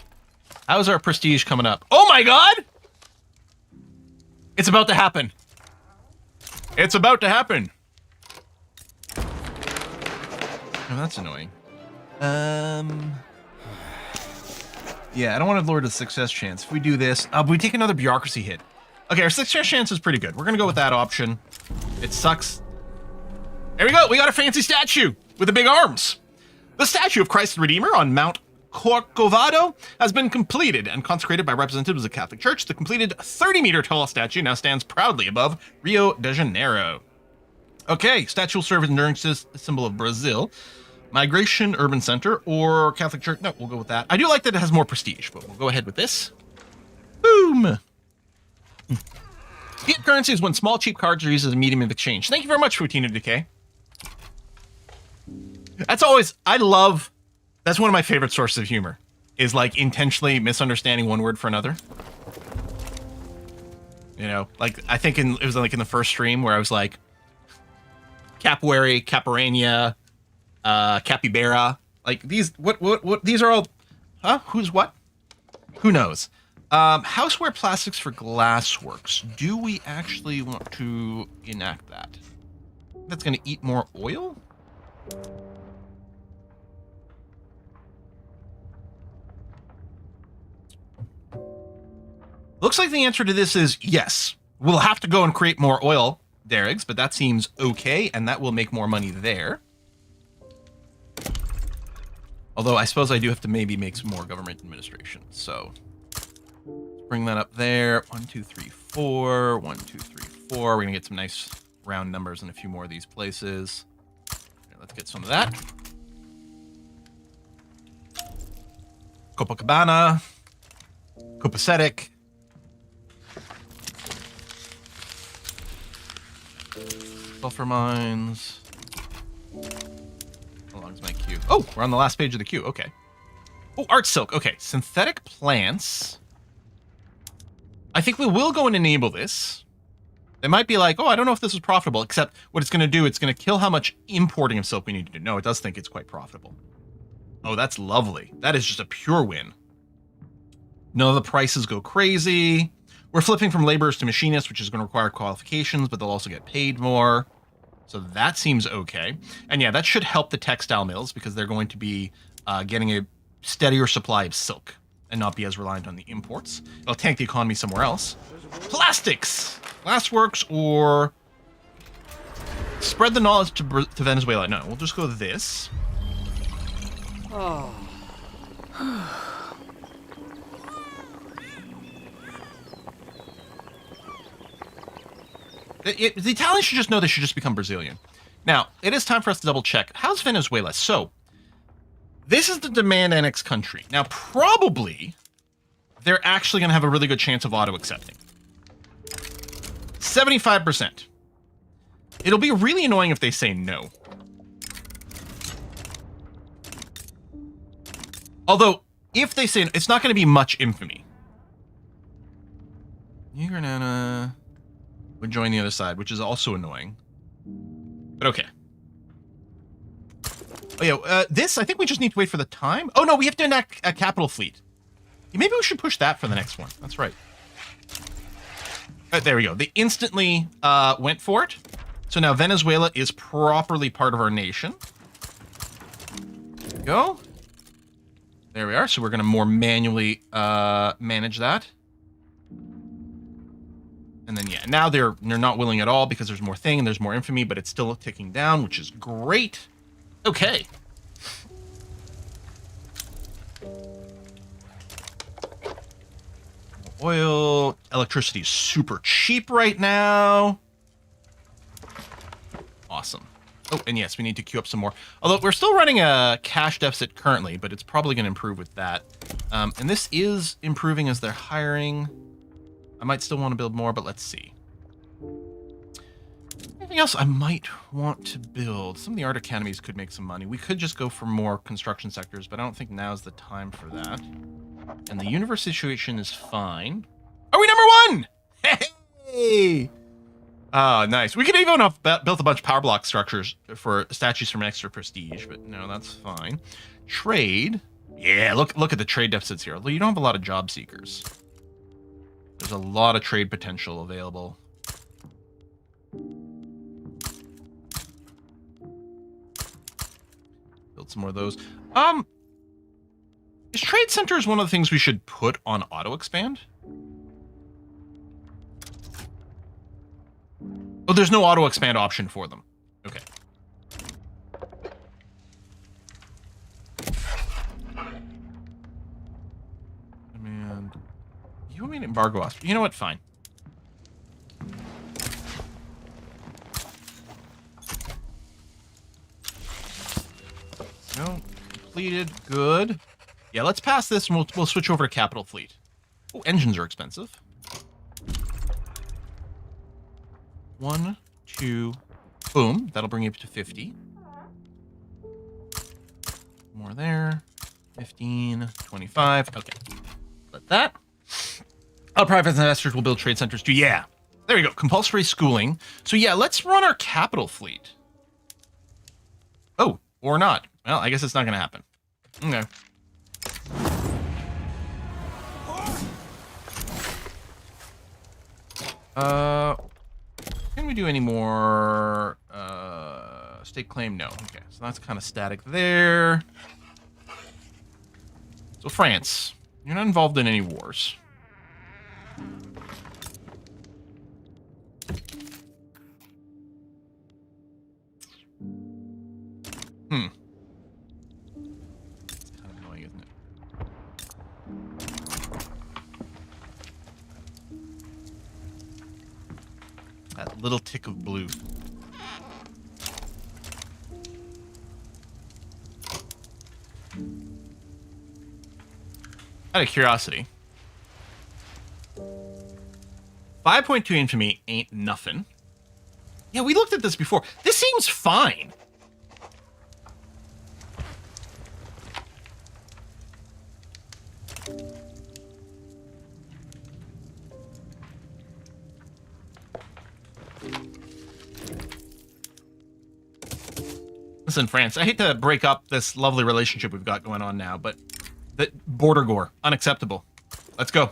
How's our prestige coming up? Oh my god! It's about to happen. It's about to happen. Oh, that's annoying. Yeah, I don't want to lower the success chance. If we do this, we take another bureaucracy hit. Okay, our success chance is pretty good. We're gonna go with that option. It sucks. There we go. We got a fancy statue with the big arms. The statue of Christ the Redeemer on Mount Corcovado has been completed and consecrated by representatives of the Catholic Church. The completed 30-meter tall statue now stands proudly above Rio de Janeiro. Okay, statue will serve as an enduring symbol of Brazil. Migration, urban center, or Catholic Church. No, we'll go with that. I do like that it has more prestige, but we'll go ahead with this. Boom! Fiat currency is when small, cheap cards are used as a medium of exchange. Thank you very much, Futina Decay. That's always, that's one of my favorite sources of humor, is like intentionally misunderstanding one word for another. You know, like, I think it was like in the first stream where I was like, capoeira, capoeirania, capybara, like these, what, these are all, huh? Who's what? Who knows? Houseware plastics for glassworks. Do we actually want to enact that? That's going to eat more oil? Looks like the answer to this is yes. We'll have to go and create more oil derricks, but that seems okay, and that will make more money there. Although I suppose I do have to maybe make some more government administration, so bring that up there. 1, 2, 3, 4. 1, 2, 3, 4. We're gonna get some nice round numbers in a few more of these places. Here, let's get some of that. Copacabana, copacetic. Sulfur mines. How long is my queue? Oh, we're on the last page of the queue. Okay. Oh, art silk. Okay, synthetic plants. I think we will go and enable this. They might be like, oh, I don't know if this is profitable, except what it's going to do, it's going to kill how much importing of silk we need to do. No, it does think it's quite profitable. Oh, that's lovely. That is just a pure win. None of the prices go crazy. We're flipping from laborers to machinists, which is going to require qualifications, but they'll also get paid more. So that seems okay. And yeah, that should help the textile mills because they're going to be getting a steadier supply of silk and not be as reliant on the imports. It'll tank the economy somewhere else. Plastics! Glassworks or spread the knowledge to Venezuela. No, we'll just go this. Oh. The Italians should just know they should just become Brazilian. Now, it is time for us to double check. How's Venezuela? So, this is the demand annex country. Now, probably, they're actually going to have a really good chance of auto-accepting. 75%. It'll be really annoying if they say no. Although, if they say no, it's not going to be much infamy. New Granada would join the other side, which is also annoying. But okay. Oh yeah, this, I think we just need to wait for the time. Oh no, we have to enact a capital fleet. Maybe we should push that for the next one. That's right. There we go. They instantly went for it. So now Venezuela is properly part of our nation. There we go. There we are. So we're going to more manually manage that. And And then, yeah, now they're not willing at all because there's more thing and there's more infamy, but it's still ticking down, which is great. Okay. Oil, electricity is super cheap right now. Awesome. Oh, and yes, we need to queue up some more. Although we're still running a cash deficit currently, but it's probably going to improve with that. And this is improving as they're hiring. I might still want to build more, but let's see. Anything else I might want to build? Some of the art academies could make some money. We could just go for more construction sectors, but I don't think now's the time for that. And the universe situation is fine. Are we number 1? Hey! Oh, nice. We could even have built a bunch of power block structures for statues from extra prestige, but no, that's fine. Trade. Yeah, look at the trade deficits here. Although you don't have a lot of job seekers. There's a lot of trade potential available. Build some more of those. Is trade centers one of the things we should put on auto expand? Oh, there's no auto expand option for them. Okay. And you want me to embargo us? You know what? Fine. No, completed. Good. Yeah, let's pass this and we'll switch over to capital fleet. Oh, engines are expensive. 1, 2, boom. That'll bring you up to 50. More there. 15, 25. Okay. Let that. Our private investors will build trade centers too. Yeah. There we go. Compulsory schooling. So yeah, let's run our capital fleet. Oh, or not. Well, I guess it's not going to happen. Okay. Can we do any more state claim? No. Okay, so that's kind of static there. So France, you're not involved in any wars. It's kind of annoying, isn't it? That little tick of blue. Out of curiosity, 5.2 infamy ain't nothing. Yeah, we looked at this before. This seems fine. Listen, France, I hate to break up this lovely relationship we've got going on now, but the border gore, unacceptable. Let's go.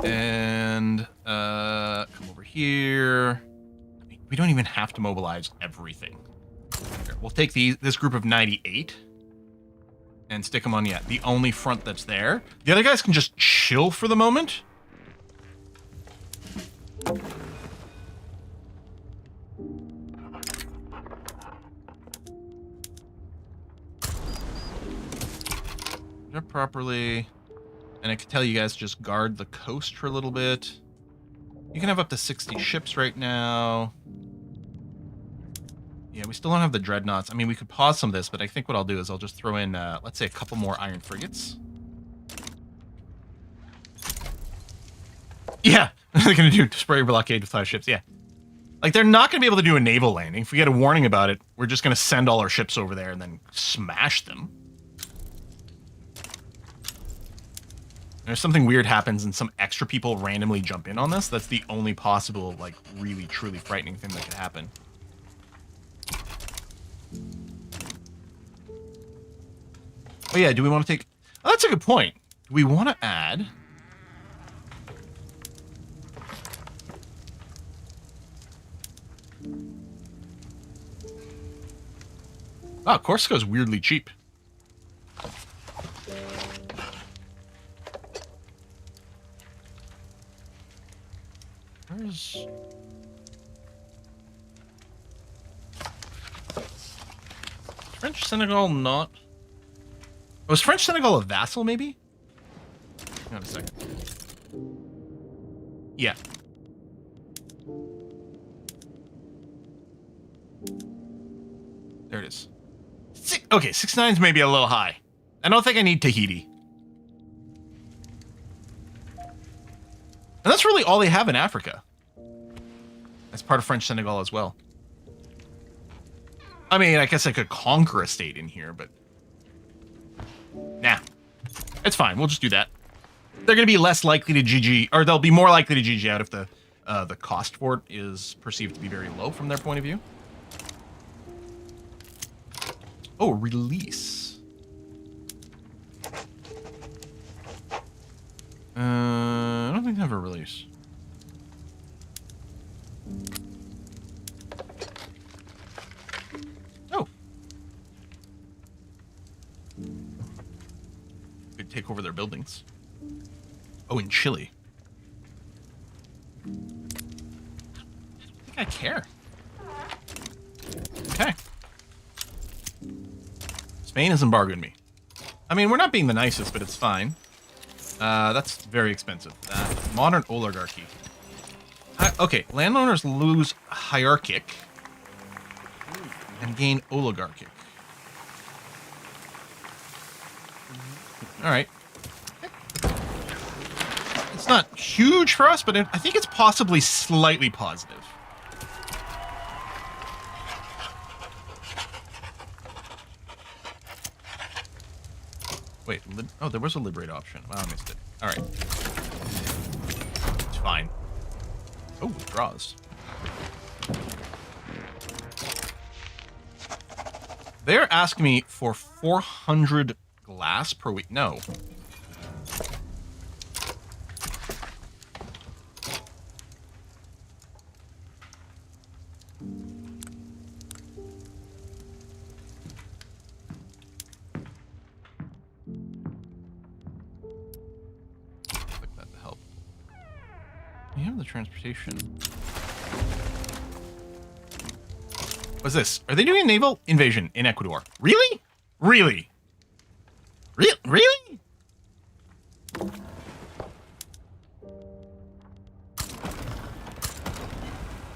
And come over here. I mean, we don't even have to mobilize everything. Here, we'll take this group of 98 and stick them on, yeah, the only front that's there. The other guys can just chill for the moment. Properly, and I could tell you guys just guard the coast for a little bit. You can have up to 60 ships right now. Yeah, we still don't have the dreadnoughts. I mean, we could pause some of this, but I think what I'll do is I'll just throw in, let's say, a couple more iron frigates. Yeah, they're gonna do spray blockade with 5 ships. Yeah, like they're not gonna be able to do a naval landing. If we get a warning about it, we're just gonna send all our ships over there and then smash them. If something weird happens and some extra people randomly jump in on this, that's the only possible, like, really, truly frightening thing that could happen. Oh yeah, do we want to take... Oh, that's a good point. Do we want to add... Oh, Corsica's weirdly cheap. French Senegal not? Was French Senegal a vassal, maybe? Hang on a second. Yeah. There it is. Okay, 6-9's maybe a little high. I don't think I need Tahiti. And that's really all they have in Africa. That's part of French Senegal as well. I mean, I guess I could conquer a state in here, but... Nah. It's fine, we'll just do that. They're going to be less likely to GG, or they'll be more likely to GG out if the cost for it is perceived to be very low from their point of view. Oh, release. I don't think I have a release. Oh. Could take over their buildings. Oh, in Chile. I think I care. Okay. Spain has embargoed me. I mean, we're not being the nicest, but it's fine. That's very expensive. Modern oligarchy. Okay, landowners lose hierarchic and gain oligarchic. All right. It's not huge for us, but I think it's possibly slightly positive. Wait, oh, there was a liberate option. Wow, I missed it. All right. It's fine. Oh, draws. They're asking me for 400 glass per week. No. Transportation. What's this? Are they doing a naval invasion in Ecuador? Really? Really? Really?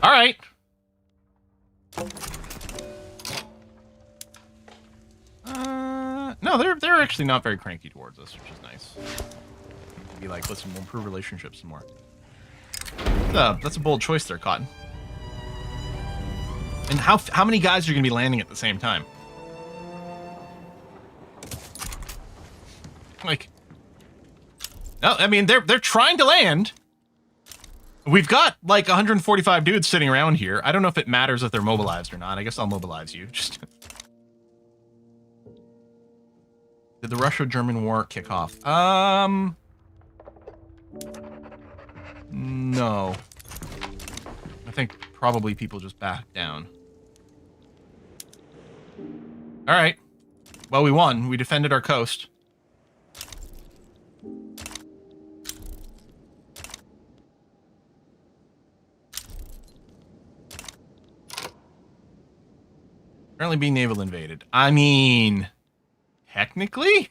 All right. No, they're actually not very cranky towards us, which is nice. Be like, listen, we'll improve relationships some more. That's a bold choice there, Cotton. And how many guys are going to be landing at the same time? Like, no, I mean they're trying to land. We've got like 145 dudes sitting around here. I don't know if it matters if they're mobilized or not. I guess I'll mobilize you. Just did the Russia-German war kick off? No. I think probably people just backed down. All right. Well, we won. We defended our coast. Currently being naval invaded. I mean, technically?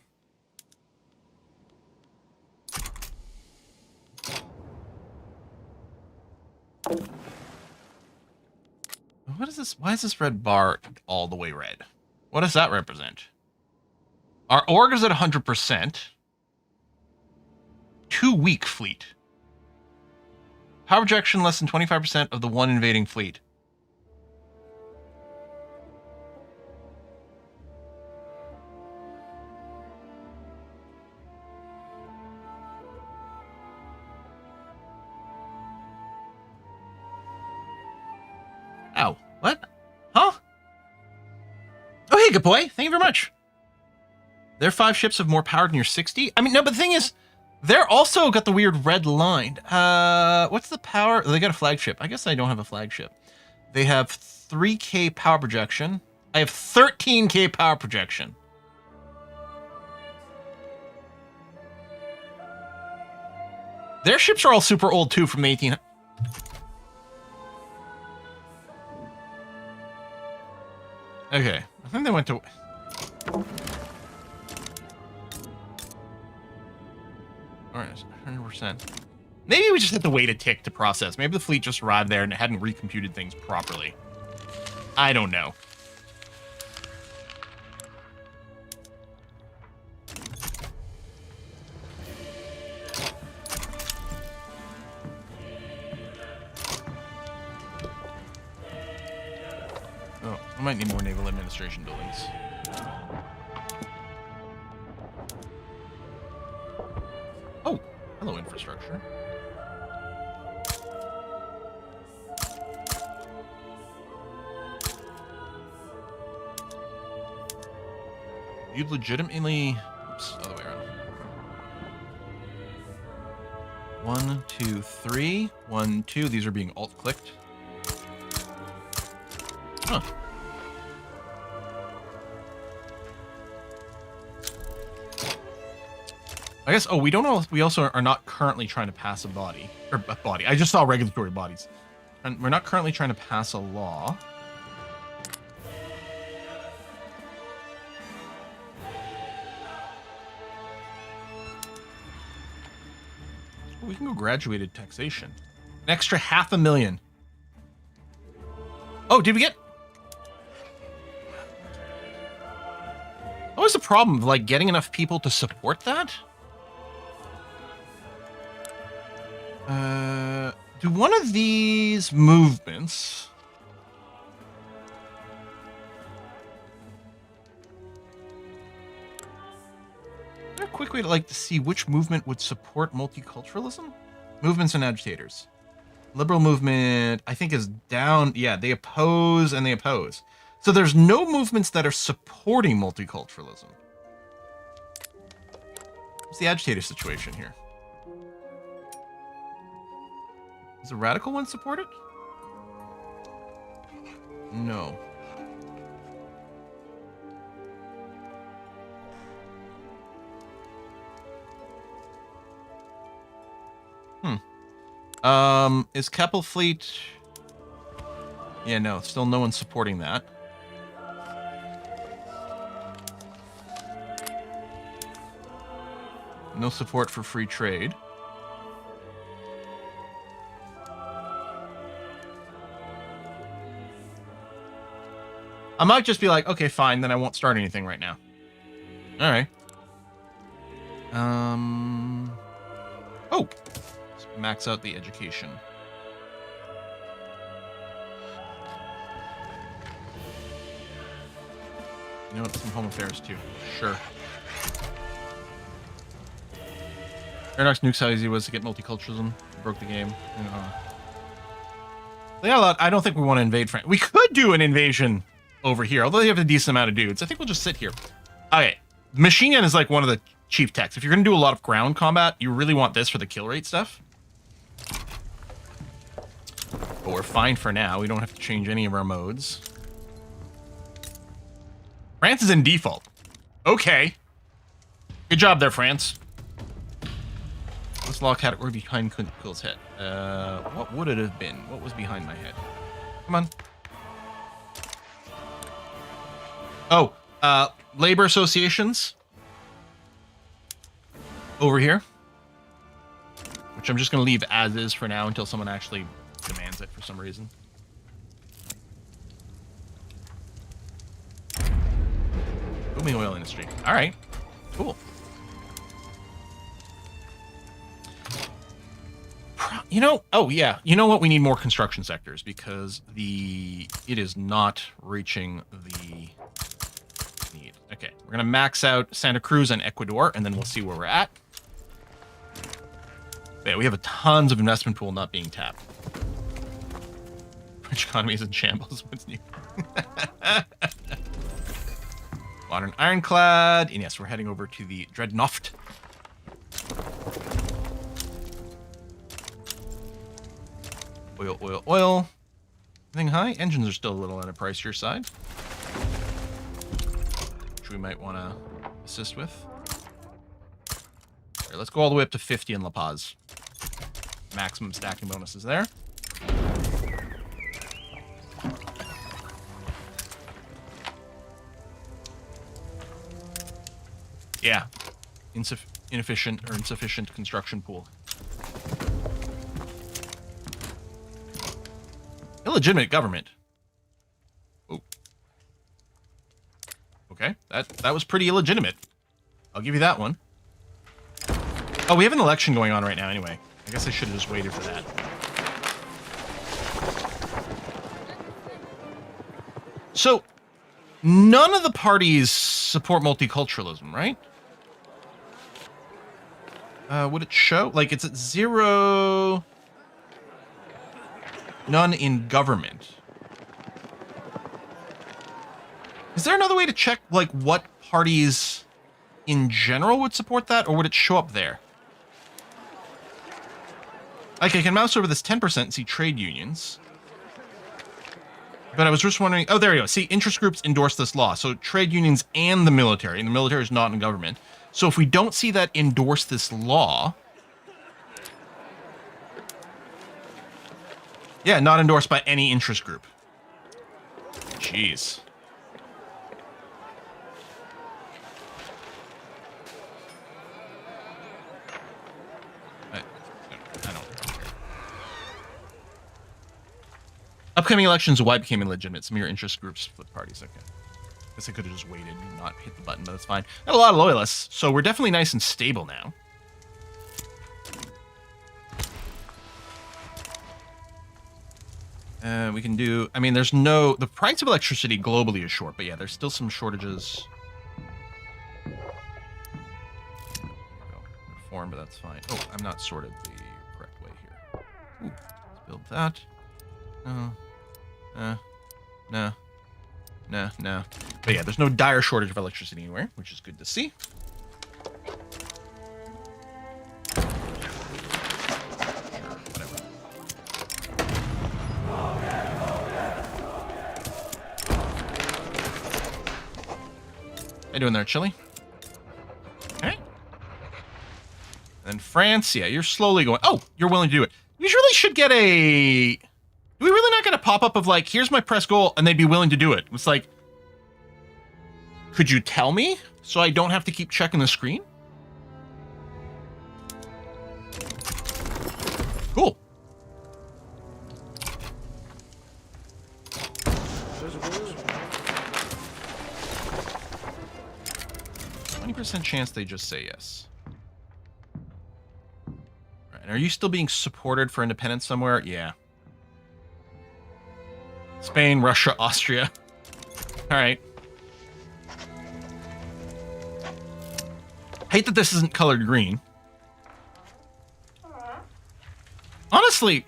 What is this? Why is this red bar all the way red? What does that represent? Our org is at 100%. Too weak fleet. Power projection less than 25% of the one invading fleet. Ow. What? Huh? Oh, hey, good boy. Thank you very much. Their 5 ships have more power than your 60? I mean, no, but the thing is, they're also got the weird red line. What's the power? They got a flagship. I guess I don't have a flagship. They have 3K power projection. I have 13K power projection. Their ships are all super old, too, from the 1800s. Okay, I think they went to... Alright, 100%. Maybe we just had to wait a tick to process. Maybe the fleet just arrived there and it hadn't recomputed things properly. I don't know. Oh, I might need more naval administration buildings. Oh, hello, infrastructure. You'd legitimately... Oops, other way around. 1, 2, 3. 1, 2. These are being alt-clicked. Huh. I guess, oh, we don't know if we also are not currently trying to pass a body. Or a body. I just saw regulatory bodies. And we're not currently trying to pass a law. We can go graduated taxation. An extra $500,000. Oh, did we get... What was the problem of, like, getting enough people to support that? Do one of these movements... Is there a quick way to, like, to see which movement would support multiculturalism? Movements and agitators. Liberal movement, I think, is down. Yeah, they oppose and they oppose. So there's no movements that are supporting multiculturalism. What's the agitator situation here? Does the radical one support it? No. Is Keppel Fleet... Yeah, no, still no one supporting that. No support for free trade. I might just be like, okay, fine, then I won't start anything right now. All right. Oh, let's max out the education. You know what? Some home affairs too. Sure. Paradox nukes how easy it was to get multiculturalism. Broke the game. Yeah, I don't think we want to invade France. We could do an invasion over here, although they have a decent amount of dudes. I think we'll just sit here. Okay, machine gun is like one of the chief techs. If you're going to do a lot of ground combat, you really want this for the kill rate stuff. But we're fine for now. We don't have to change any of our modes. France is in default. Okay. Good job there, France. This law category behind Quill's head. What would it have been? What was behind my head? Come on. Oh, labor associations. Over here. Which I'm just going to leave as is for now until someone actually demands it for some reason. Booming oil industry. All right. Cool. You know, oh yeah, you know what? We need more construction sectors because it is not reaching the need. Okay, we're gonna max out Santa Cruz and Ecuador, and then we'll see where we're at. Yeah, we have a tons of investment pool not being tapped. French economy is in shambles. What's new? Modern ironclad, and yes, we're heading over to the Dreadnought. Oil, oil, oil. Anything high? Engines are still a little on a pricier side, which we might want to assist with. All right, let's go all the way up to 50 in La Paz. Maximum stacking bonuses there. Yeah. Inefficient or insufficient construction pool. Illegitimate government. Oh. Okay, that was pretty illegitimate. I'll give you that one. Oh, we have an election going on right now anyway. I guess I should have just waited for that. So, none of the parties support multiculturalism, right? Would it show? Like, it's at 0... None in government. Is there another way to check, like, what parties in general would support that, or would it show up there? Like, I can mouse over this 10% and see trade unions. But I was just wondering... Oh, there you go. See, interest groups endorse this law. So trade unions and the military is not in government. So if we don't see that endorse this law... Yeah, not endorsed by any interest group. Jeez. I don't care. Upcoming elections, why became illegitimate? Some of your interest groups split parties. Okay. Guess I could have just waited and not hit the button, but it's fine. Got a lot of loyalists, so we're definitely nice and stable now. We can do... I mean, there's no... The price of electricity globally is short, but yeah, there's still some shortages. Reform, but that's fine. Oh, I'm not sorted the correct way here. Ooh, let's build that. No. But yeah, there's no dire shortage of electricity anywhere, which is good to see. How you doing there, Chile? Okay. And then France, yeah, you're slowly going... Oh, you're willing to do it. We really should get a... Do we really not get a pop-up of like, here's my press goal, and they'd be willing to do it? It's like, could you tell me so I don't have to keep checking the screen? Cool. 20% chance they just say yes. Right, and are you still being supported for independence somewhere? Yeah. Spain, Russia, Austria. All right. Hate that this isn't colored green. Honestly,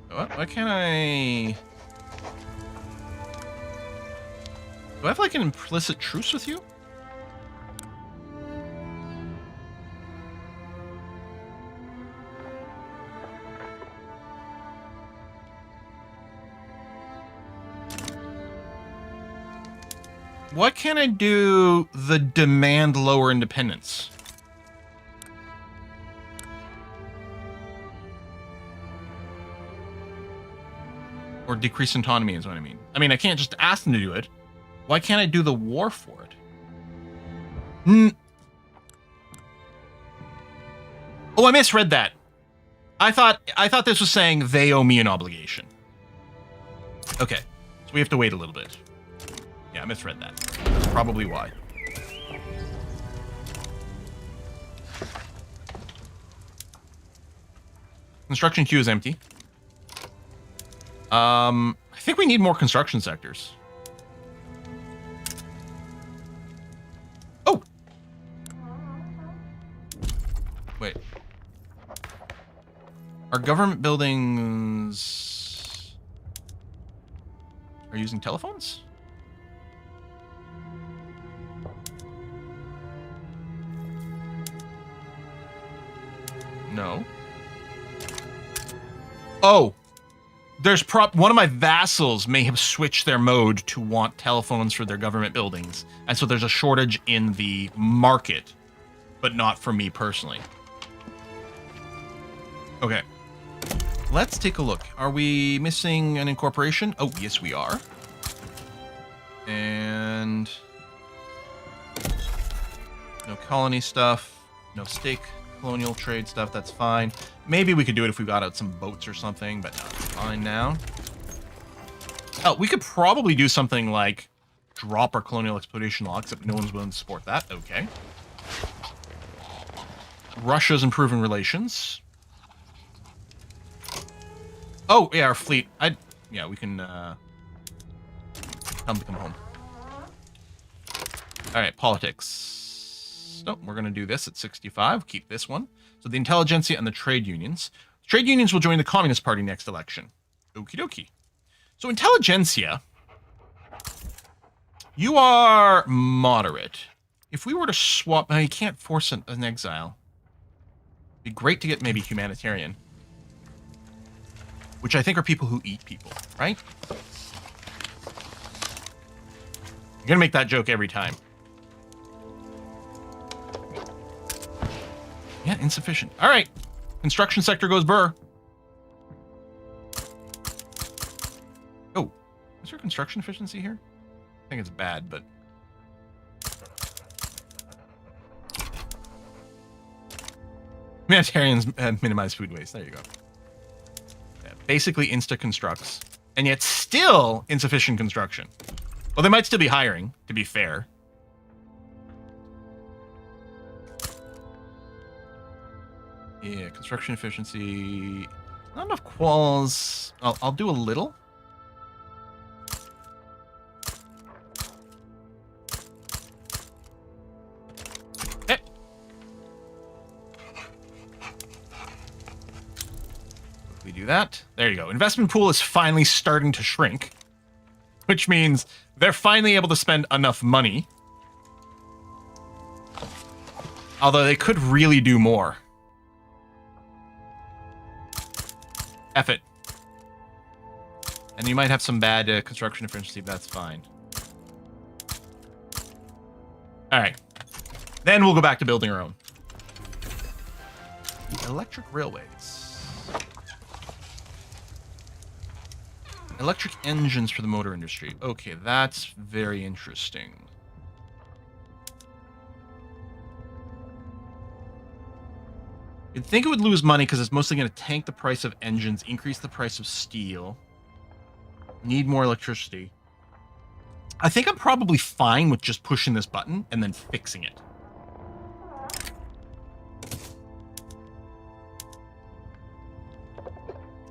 why can't I... Do I have like an implicit truce with you? Why can't I do the demand lower independence? Or decrease autonomy is what I mean. I mean, I can't just ask them to do it. Why can't I do the war for it? Oh, I misread that. I thought this was saying they owe me an obligation. Okay, so we have to wait a little bit. Yeah, I misread that. That's probably why. Construction queue is empty. I think we need more construction sectors. Oh! Wait. Our government buildings are using telephones? No. Oh! There's one of my vassals may have switched their mode to want telephones for their government buildings. And so there's a shortage in the market, but not for me personally. Okay. Let's take a look. Are we missing an incorporation? Oh, yes, we are. And no colony stuff. No stake colonial trade stuff. That's fine. Maybe we could do it if we got out some boats or something, but no, it's fine now. Oh, we could probably do something like drop our colonial exploitation law, except no one's willing to support that. Okay. Russia's improving relations. Oh, yeah, our fleet. Yeah, we can, come home. All right, politics. Nope, we're going to do this at 65. Keep this one. So the intelligentsia and the trade unions. Trade unions will join the Communist Party next election. Okie dokie. So intelligentsia, you are moderate. If we were to swap, you can't force an exile. It'd be great to get maybe humanitarian, which I think are people who eat people, right? You're gonna make that joke every time. Yeah, insufficient. All right, construction sector goes burr. Oh, is there construction efficiency here? I think it's bad, but humanitarians minimize food waste. There you go. Yeah, basically insta constructs, and yet still insufficient construction. Well, they might still be hiring, to be fair. Yeah, construction efficiency. Not enough quals. I'll do a little. Okay. We do that. There you go. Investment pool is finally starting to shrink, which means they're finally able to spend enough money. Although they could really do more. F it. And you might have some bad construction efficiency, but that's fine. Alright. Then we'll go back to building our own. Electric railways. Electric engines for the motor industry. Okay, that's very interesting. You'd think it would lose money because it's mostly going to tank the price of engines, increase the price of steel, need more electricity. I think I'm probably fine with just pushing this button and then fixing it.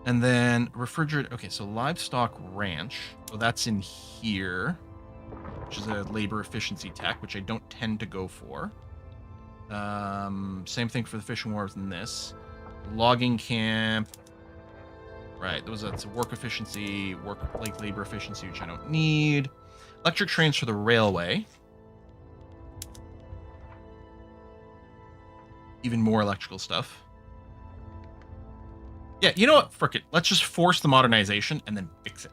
And then refrigerate. Okay, so livestock ranch. Oh, that's in here, which is a labor efficiency tech, which I don't tend to go for. Same thing for the fishing wharves in this. Logging camp. Right, that's a work efficiency, like labor efficiency, which I don't need. Electric trains for the railway. Even more electrical stuff. Yeah, you know what? Frick it. Let's just force the modernization and then fix it.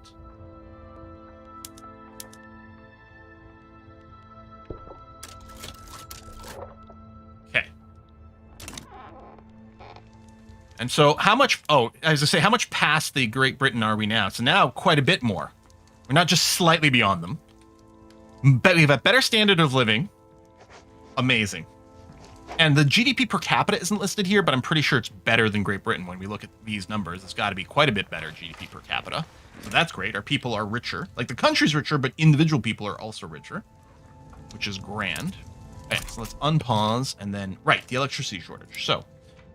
Okay. And so how much... Oh, as I say, how much past the Great Britain are we now? So now quite a bit more. We're not just slightly beyond them. But we have a better standard of living. Amazing. And the GDP per capita isn't listed here, but I'm pretty sure it's better than Great Britain when we look at these numbers. It's got to be quite a bit better GDP per capita. So that's great. Our people are richer. Like, the country's richer, but individual people are also richer, which is grand. Okay, so let's unpause and then... Right, the electricity shortage. So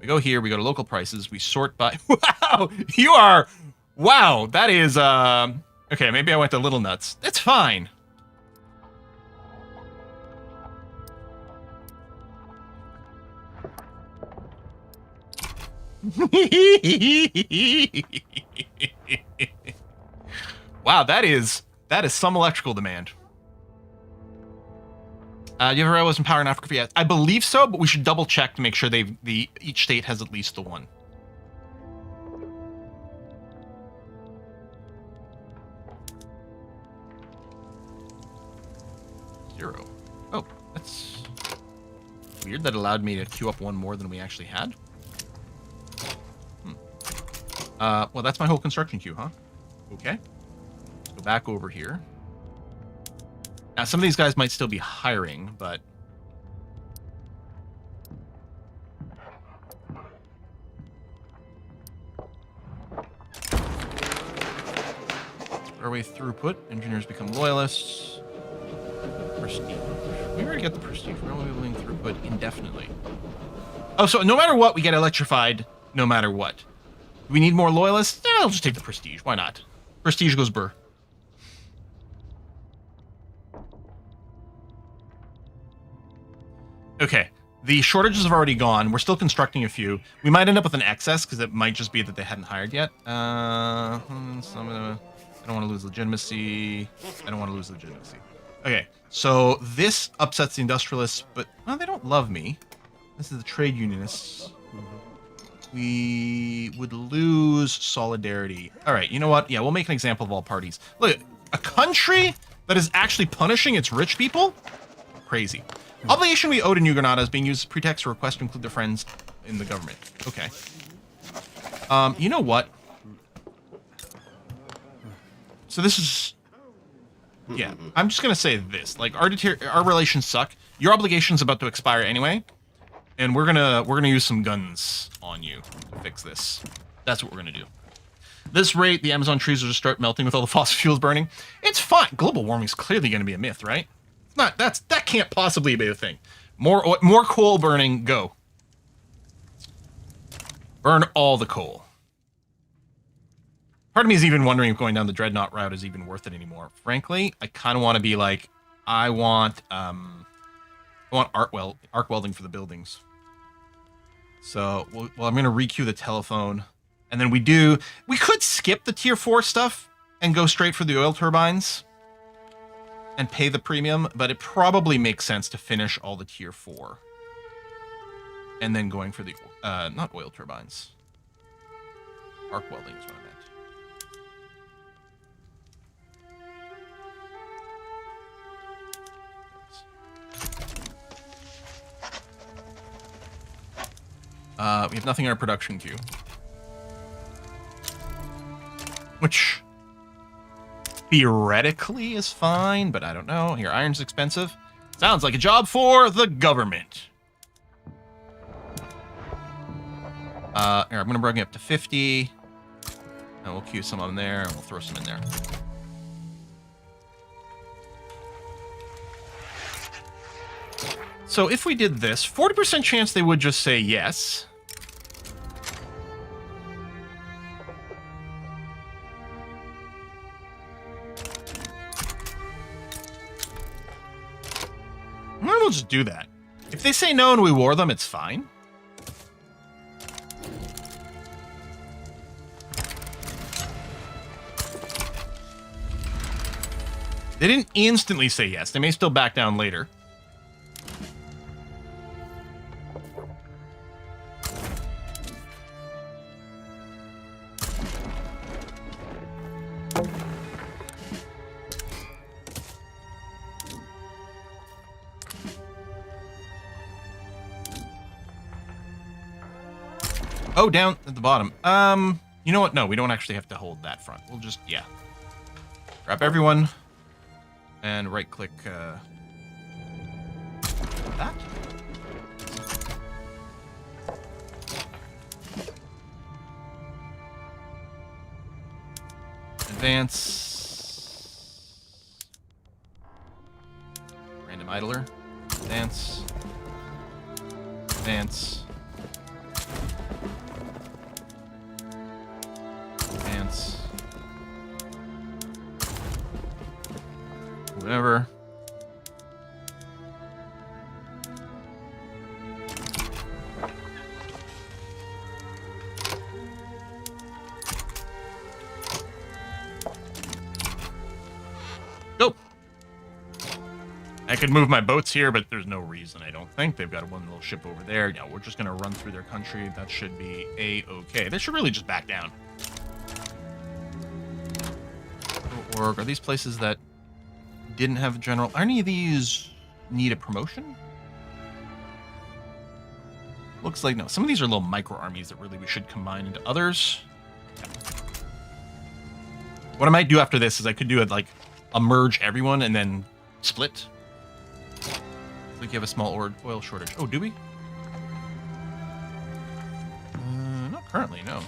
we go here, we go to local prices, we sort by... Wow! You are... Wow, that is... Okay, maybe I went a little nuts. That's fine. Wow, that is some electrical demand. You have a railways in power in Africa? Yeah, I believe so, but we should double check to make sure each state has at least the one. Zero. Oh, that's weird. That allowed me to queue up one more than we actually had. Well, that's my whole construction queue, huh? Okay. Let's go back over here. Now, some of these guys might still be hiring, but... Our way throughput. Engineers become loyalists. Prestige. We already get the prestige. We're only building throughput indefinitely. Oh, so no matter what, we get electrified no matter what. Do we need more loyalists? Eh, I'll just take the prestige. Why not? Prestige goes burr. Okay. The shortages have already gone. We're still constructing a few. We might end up with an excess because it might just be that they hadn't hired yet. I don't want to lose legitimacy. I don't want to lose legitimacy. Okay, so this upsets the industrialists, but well, they don't love me. This is the trade unionists. We would lose solidarity. All right, you know what? Yeah, we'll make an example of all parties. Look, a country that is actually punishing its rich people? Crazy. Obligation we owe to New Granada is being used as pretext for request to include their friends in the government. Okay. You know what? So this is... Yeah, I'm just going to say this. Like, our relations suck. Your obligation's about to expire anyway. And we're gonna use some guns on you to fix this. That's what we're gonna do. This rate, the Amazon trees will just start melting with all the fossil fuels burning. It's fine. Global warming's clearly gonna be a myth, right? It's not. That can't possibly be a thing. More coal burning. Go. Burn all the coal. Part of me is even wondering if going down the Dreadnought route is even worth it anymore. Frankly, I kind of want to be like, I want arc welding for the buildings. So, well, I'm going to requeue the telephone. And then we could skip the tier 4 stuff and go straight for the oil turbines and pay the premium, but it probably makes sense to finish all the tier 4. And then going for the, not oil turbines. Arc welding is what I meant. We have nothing in our production queue. Which theoretically is fine, but I don't know. Here, iron's expensive. Sounds like a job for the government. Here, I'm going to bring it up to 50. And we'll queue some on there, and we'll throw some in there. So if we did this, 40% chance they would just say yes. We'll just do that. If they say no and we war them, it's fine. They didn't instantly say yes. They may still back down later. Oh, down at the bottom. You know what? No, we don't actually have to hold that front. We'll just, yeah. Grab everyone. And right-click, that. Advance. Random idler. Advance. Advance. Advance. Whatever. Go. I could move my boats here, but there's no reason, I don't think. They've got one little ship over there. Yeah, we're just going to run through their country. That should be A-okay. They should really just back down. Or are these places that didn't have general... Are any of these need a promotion? Looks like no. Some of these are little micro armies that really we should combine into others. What I might do after this is I could do it like a merge everyone and then split. We have a small oil shortage. Oh, do we? Not currently, no.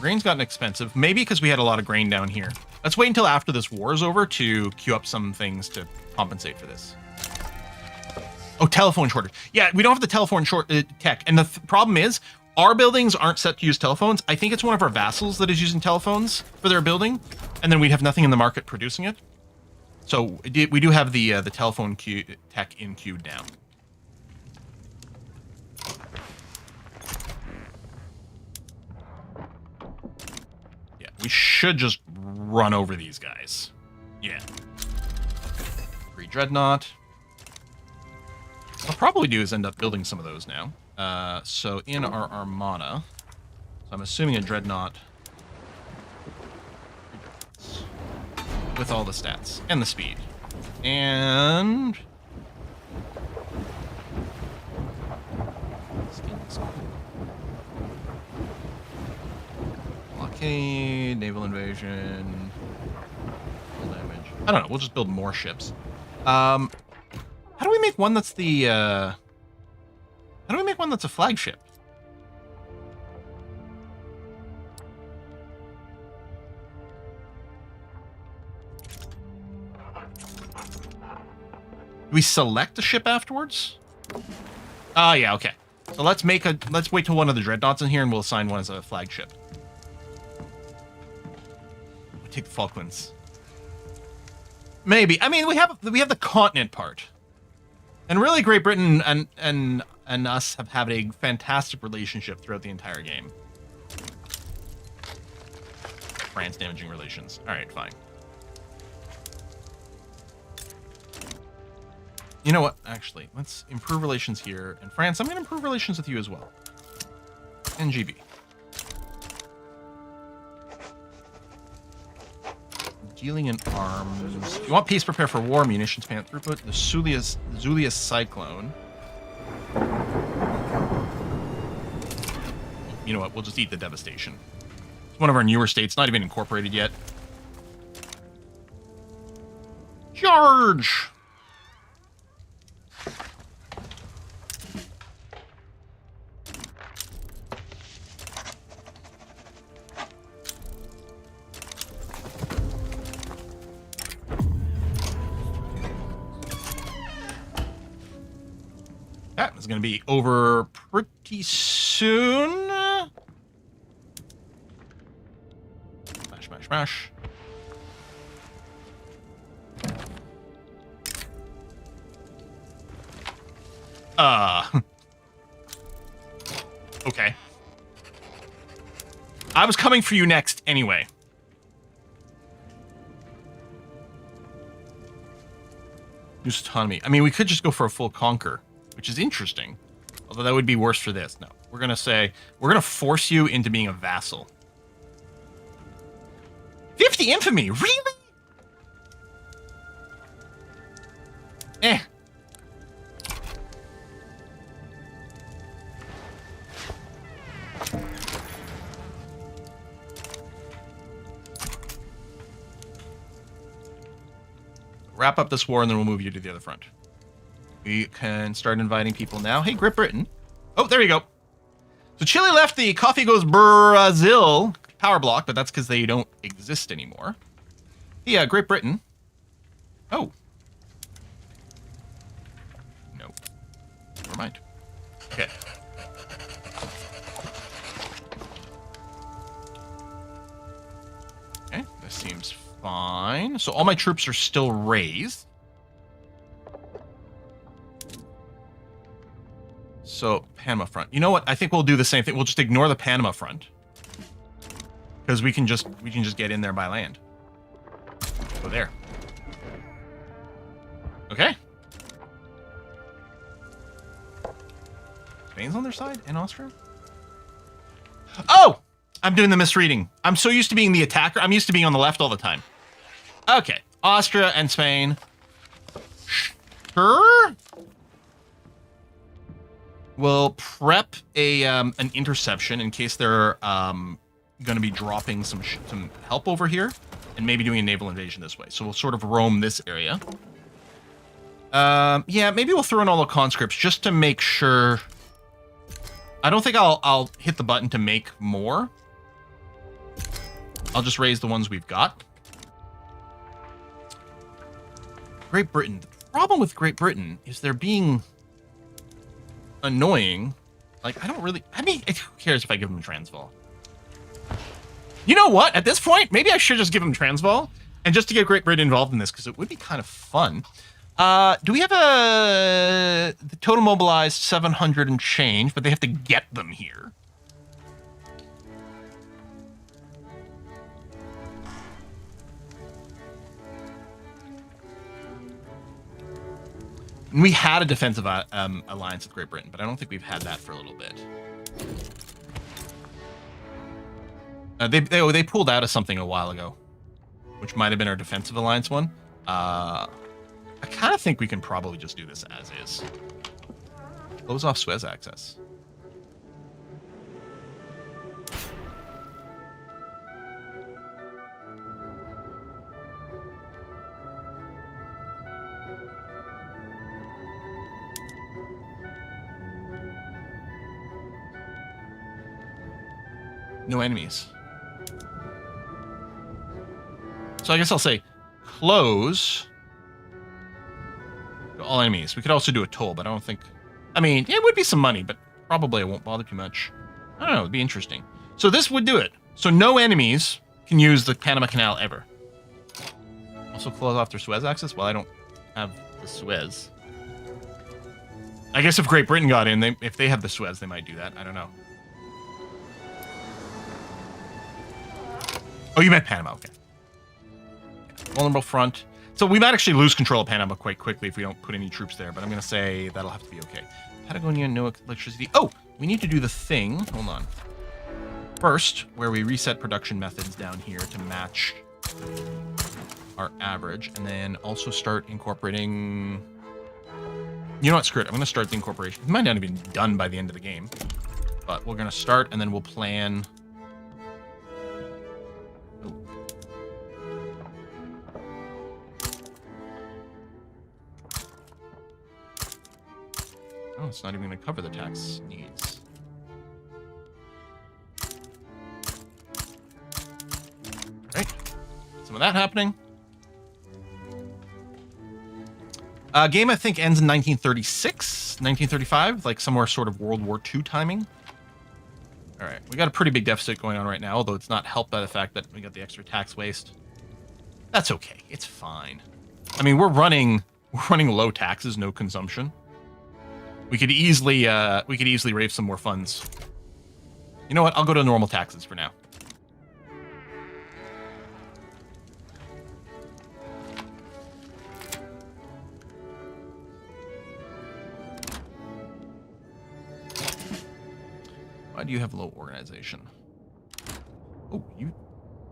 Grain's gotten expensive. Maybe because we had a lot of grain down here. Let's wait until after this war is over to queue up some things to compensate for this. Oh, telephone shortage. Yeah, we don't have the telephone tech. And the problem is, our buildings aren't set to use telephones. I think it's one of our vassals that is using telephones for their building. And then we'd have nothing in the market producing it. So we do have the telephone tech in queued down. Yeah, we should just run over these guys. Yeah. 3 Dreadnought. What I'll probably do is end up building some of those now. So in our Armada, so I'm assuming a Dreadnought with all the stats and the speed. And blockade, naval invasion, full damage. I don't know, we'll just build more ships. How do we make one that's the how do we make one that's a flagship? Do we select a ship afterwards? Ah, yeah, okay. So let's wait till one of the dreadnoughts in here and we'll assign one as a flagship. We'll take the Falklands. Maybe. I mean, we have the continent part. And really Great Britain and us have had a fantastic relationship throughout the entire game. France damaging relations. All right, fine. You know what? Actually, let's improve relations here. And France, I'm going to improve relations with you as well. NGB. Dealing in arms. If you want peace, prepare for war. Munitions, pant throughput. The Zulius Cyclone. You know what? We'll just eat the devastation. It's one of our newer states, not even incorporated yet. Charge! That is going to be over pretty soon. Smash, smash, smash. Okay. I was coming for you next anyway. Use autonomy. I mean, we could just go for a full conquer, which is interesting. Although that would be worse for this. No, we're going to say, we're going to force you into being a vassal. 50 infamy? Really? Eh. Wrap up this war and then we'll move you to the other front. We can start inviting people now. Hey, Great Britain. Oh, there you go. So Chile left the Coffee Goes Brazil power block, but that's because they don't exist anymore. Yeah, Great Britain. Oh. No. Never mind. Okay. Okay, this seems fine. So all my troops are still raised. So, Panama front. You know what? I think we'll do the same thing. We'll just ignore the Panama front. Because we can just get in there by land. Go there. Okay. Spain's on their side? And Austria? Oh! I'm doing the misreading. I'm so used to being the attacker. I'm used to being on the left all the time. Okay. Austria and Spain. Sure. We'll prep a an interception in case they're going to be dropping some help over here and maybe doing a naval invasion this way. So we'll sort of roam this area. Yeah, maybe we'll throw in all the conscripts just to make sure. I don't think I'll hit the button to make more. I'll just raise the ones we've got. Great Britain. The problem with Great Britain is they're being annoying. Like, I mean, who cares if I give them Transvaal? You know what? At this point, maybe I should just give them Transvaal, and just to get Great Britain involved in this, because it would be kind of fun. Do we have the total mobilized 700 and change, but they have to get them here. And we had a defensive alliance with Great Britain, but I don't think we've had that for a little bit. They pulled out of something a while ago, which might have been our defensive alliance one. I kind of think we can probably just do this as is. Close off Suez access. No enemies. So I guess I'll say close to all enemies. We could also do a toll, but I don't think... I mean, it would be some money, but probably it won't bother too much. I don't know, it'd be interesting. So this would do it. So no enemies can use the Panama Canal ever. Also close off their Suez access? Well, I don't have the Suez. I guess if Great Britain got in, if they have the Suez, they might do that. I don't know. Oh, you meant Panama, okay. Yeah. Vulnerable front. So we might actually lose control of Panama quite quickly if we don't put any troops there, but I'm going to say that'll have to be okay. Patagonia, no electricity. Oh, we need to do the thing. Hold on. First, where we reset production methods down here to match our average, and then also start incorporating... You know what, screw it. I'm going to start the incorporation. It might not even be done by the end of the game, but we're going to start, and then we'll plan... Oh, it's not even going to cover the tax needs. Right. Some of that happening. Game, I think, ends in 1936, 1935, like somewhere sort of World War II timing. All right. We got a pretty big deficit going on right now, although it's not helped by the fact that we got the extra tax waste. That's okay. It's fine. I mean, we're running low taxes, no consumption. We could easily raise some more funds. You know what? I'll go to normal taxes for now. Why do you have low organization? Oh, you...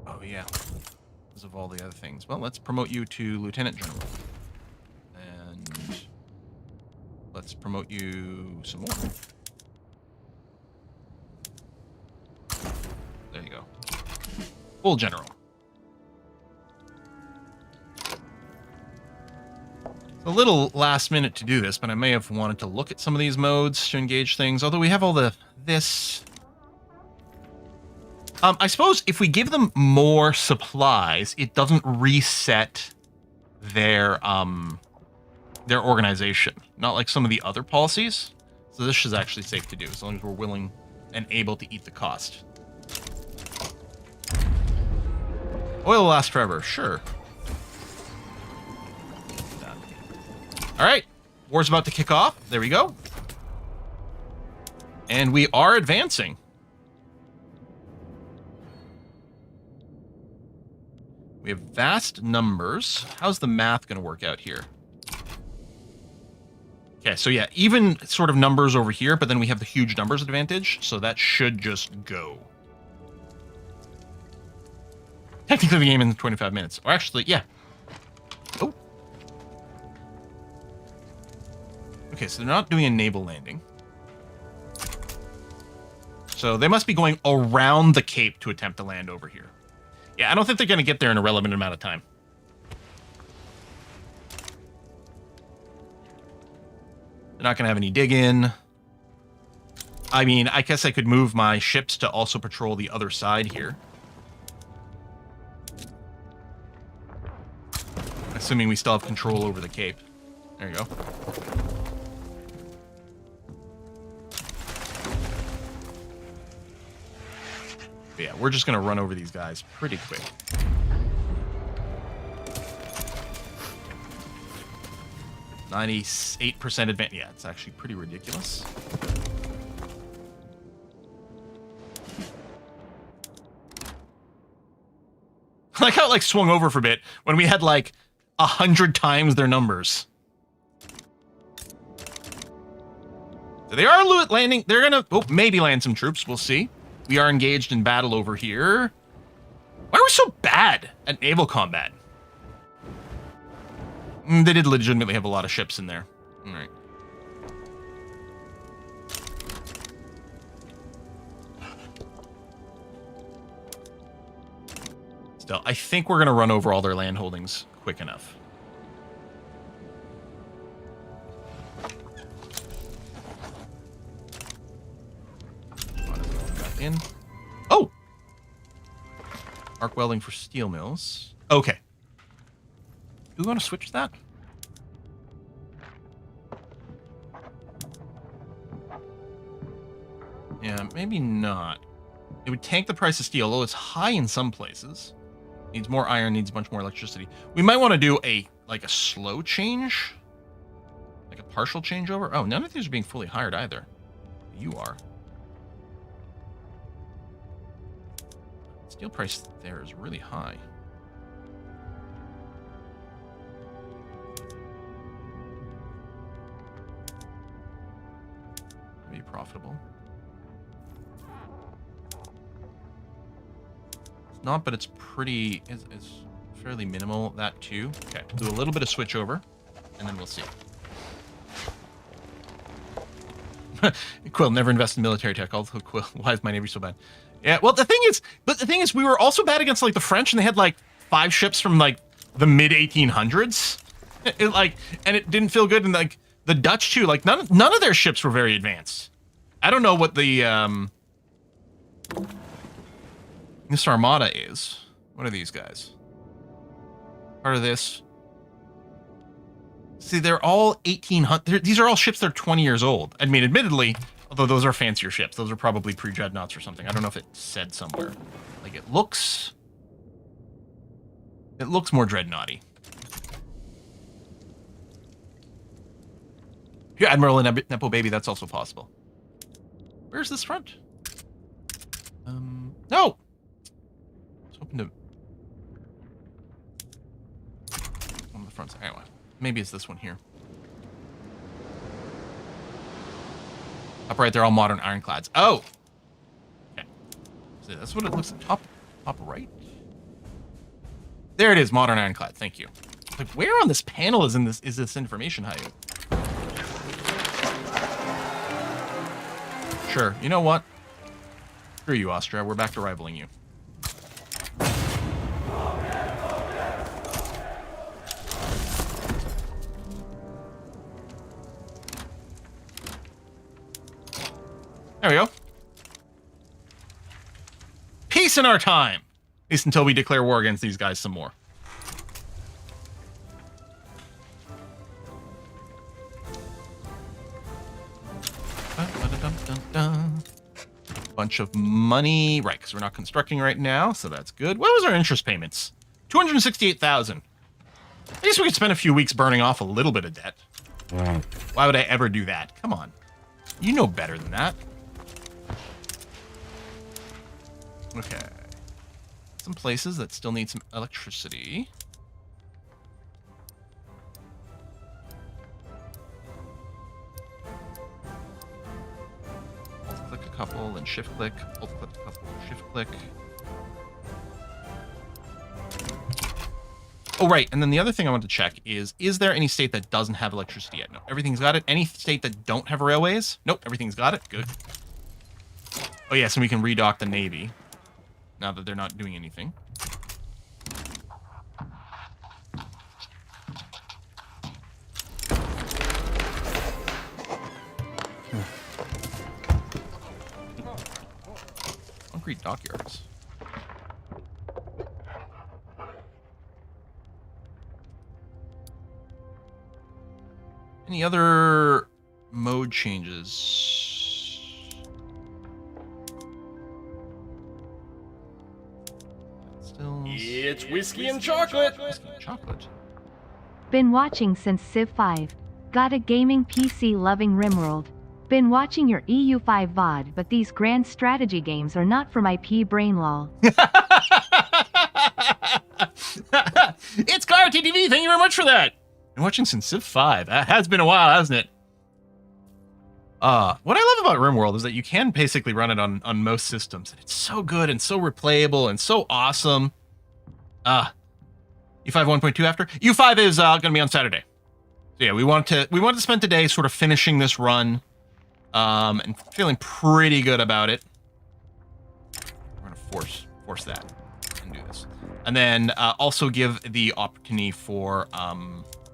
Oh, yeah. Because of all the other things. Well, let's promote you to Lieutenant General. And... let's promote you some more. There you go. Full general. It's a little last minute to do this, but I may have wanted to look at some of these modes to engage things. Although we have all this. I suppose if we give them more supplies, it doesn't reset their organization, not like some of the other policies. So this is actually safe to do, as long as we're willing and able to eat the cost. Oil will last forever, sure. All right, war's about to kick off. There we go. And we are advancing. We have vast numbers. How's the math going to work out here? Okay, so yeah, even sort of numbers over here, but then we have the huge numbers advantage, so that should just go. Technically, the game in 25 minutes. Or actually, yeah. Oh. Okay, so they're not doing a naval landing. So they must be going around the Cape to attempt to land over here. Yeah, I don't think they're going to get there in a relevant amount of time. They're not going to have any dig-in. I mean, I guess I could move my ships to also patrol the other side here. Assuming we still have control over the Cape. There you go. But yeah, we're just going to run over these guys pretty quick. %98 advance. Yeah, it's actually pretty ridiculous. I like how it like swung over for a bit when we had like 100 times their numbers. So they are landing. They're gonna maybe land some troops. We'll see. We are engaged in battle over here. Why are we so bad at naval combat? They did legitimately have a lot of ships in there. All right. Still, I think we're going to run over all their land holdings quick enough. In. Oh! Arc welding for steel mills. Okay. Do we want to switch that? Yeah, maybe not. It would tank the price of steel, although it's high in some places. Needs more iron, needs a bunch more electricity. We might want to do a slow change. Like a partial changeover. Oh, none of these are being fully hired either. You are. Steel price there is really high. Be profitable. It's not, but it's pretty. It's fairly minimal. That too. Okay, we'll do a little bit of switch over, and then we'll see. Quill, never invest in military tech. Although Quill, why is my navy so bad? Yeah, well, the thing is, we were also bad against like the French, and they had like 5 ships from like the mid 1800s. And it didn't feel good. And like the Dutch too, like none of their ships were very advanced. I don't know what the this armada is. What are these guys? Part of this. See, they're all 1800. These are all ships that are 20 years old. I mean, admittedly, although those are fancier ships. Those are probably pre-dreadnoughts or something. I don't know if it said somewhere. Like, it looks more dreadnoughty. Yeah, Admiral and Nepo Baby, that's also possible. Where's this front? No! I was hoping to... One of the fronts. Anyway, maybe it's this one here. Up right, they're all modern ironclads. Oh! Okay. So that's what it looks like. Top right? There it is, modern ironclad. Thank you. Like, where on this panel is this information hiding? Sure. You know what? Screw you, Austria. We're back to rivaling you. There we go. Peace in our time. At least until we declare war against these guys some more. Bunch of money. Right, because we're not constructing right now, so that's good. What was our interest payments? 268,000. I guess we could spend a few weeks burning off a little bit of debt. Why would I ever do that? Come on. You know better than that. Okay. Some places that still need some electricity. Alt-click a couple, then shift-click. Alt-click a couple, shift-click. Oh, right. And then the other thing I want to check is there any state that doesn't have electricity yet? No, everything's got it. Any state that don't have railways? Nope, everything's got it. Good. Oh, yes, and we can redock the Navy. Now that they're not doing anything. Concrete dockyards. Any other mode changes? Still. It's whiskey and chocolate. Whiskey and chocolate. Been watching since Civ 5. Got a gaming PC loving RimWorld. Been watching your EU5 VOD, but these grand strategy games are not for my brain lol. It's Car TTV, thank you very much for that. Been watching since Civ 5. That has been a while, hasn't it? What I love about RimWorld is that you can basically run it on most systems. And it's so good and so replayable and so awesome. U5 1.2 after? U5 is going to be on Saturday. So yeah, we want to spend today sort of finishing this run and feeling pretty good about it. We're going to force that and do this. And then also give the opportunity for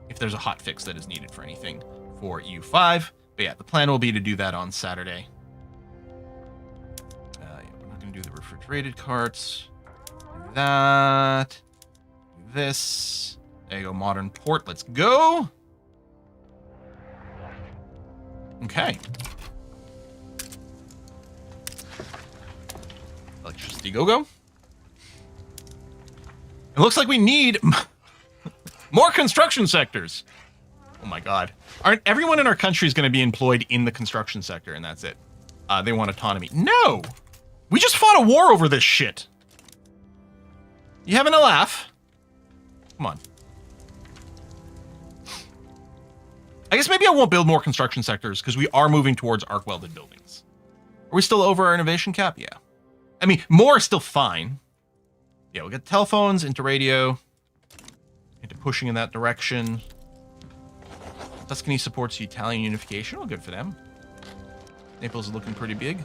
if there's a hot fix that is needed for anything for U5. But yeah, the plan will be to do that on Saturday. Yeah, we're not going to do the refrigerated carts. Do that. Do this. There you go, modern port. Let's go. Okay. Electricity go-go. It looks like we need more construction sectors. Oh my god. Aren't everyone in our country is going to be employed in the construction sector and that's it? They want autonomy. No! We just fought a war over this shit. You having a laugh? Come on. I guess maybe I won't build more construction sectors because we are moving towards arc welded buildings. Are we still over our innovation cap? Yeah. I mean, more is still fine. Yeah, we'll get telephones into radio. Into pushing in that direction. Tuscany supports Italian unification. Well, good for them. Naples is looking pretty big.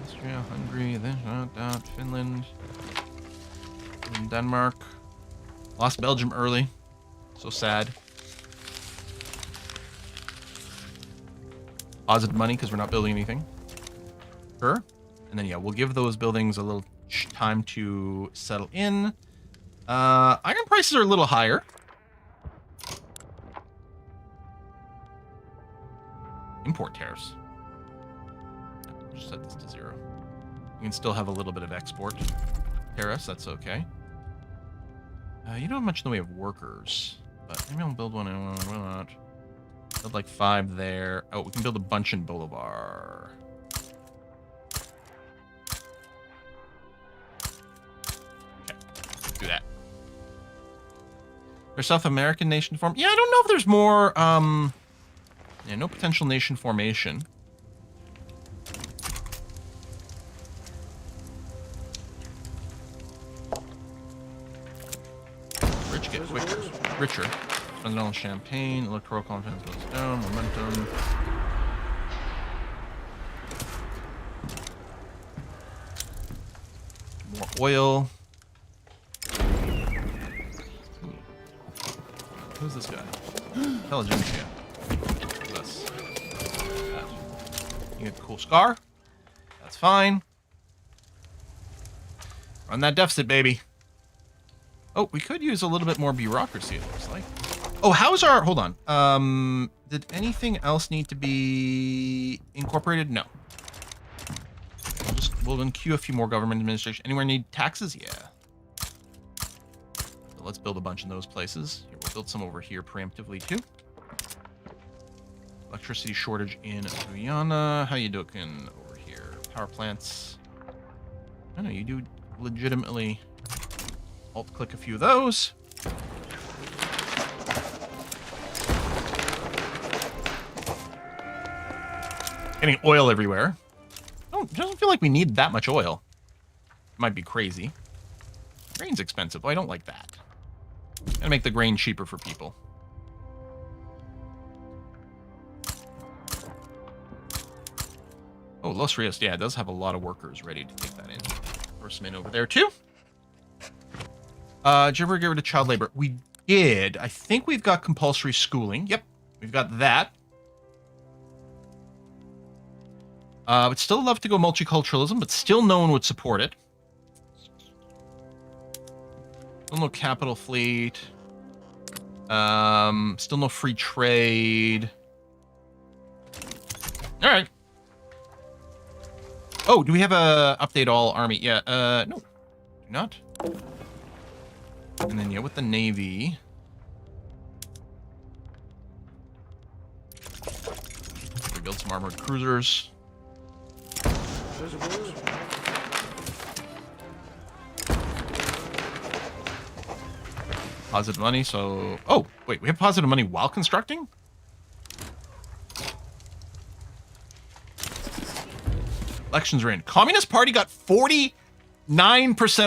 Austria, Hungary, Finland, and Denmark. Lost Belgium early. So sad. Positive money because we're not building anything. Sure. And then, yeah, we'll give those buildings a little time to settle in. Iron prices are a little higher. Import tariffs. Just set this to 0. We can still have a little bit of export tariffs. That's okay. You don't have much in the way of workers, but maybe I'll build one and why not? Build like 5 there. Oh, we can build a bunch in Bolivar. Okay, let's do that. There's South American nation form. Yeah, I don't know if there's more. Yeah, no potential nation formation. Rich get richer. Spend on champagne. Electoral confidence goes down. Momentum. More oil. Who's this guy? Intelligentsia. Us. You get a cool scar. That's fine. Run that deficit, baby. Oh, we could use a little bit more bureaucracy, it looks like. Oh, how's our... Hold on. Did anything else need to be incorporated? No. We'll then queue a few more government administration. Anywhere need taxes? Yeah. So let's build a bunch in those places. Here, we'll build some over here preemptively, too. Electricity shortage in Guyana. How you doing over here? Power plants. I know you do legitimately alt-click a few of those. Getting oil everywhere. Doesn't feel like we need that much oil. Might be crazy. Grain's expensive. Oh, I don't like that. Gotta make the grain cheaper for people. Oh, Los Rios. Yeah, it does have a lot of workers ready to take that in. Horsemen over there, too. Did you ever get rid of child labor? We did. I think we've got compulsory schooling. Yep, we've got that. Would still love to go multiculturalism, but still no one would support it. Still no capital fleet. Still no free trade. All right. Oh, do we have a update all army? Yeah. No, do not. And then yeah, with the navy. Rebuild some armored cruisers. Positive money, so... Oh, wait, we have positive money while constructing? Elections are in. Communist Party got 49%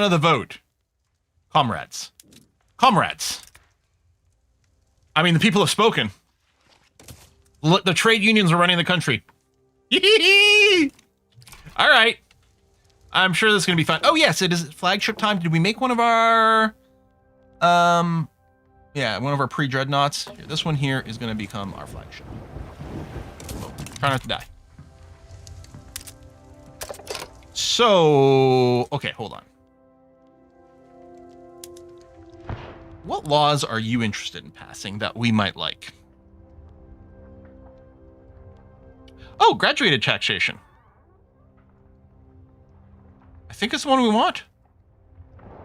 of the vote. Comrades. Comrades. I mean, the people have spoken. The trade unions are running the country. All right. I'm sure this is going to be fun. Oh, yes, it is flagship time. Did we make one of our... yeah, one of our pre-dreadnoughts. Here, this one here is going to become our flagship. Oh, try not to die. So, okay, hold on. What laws are you interested in passing that we might like? Oh, graduated taxation. I think it's the one we want.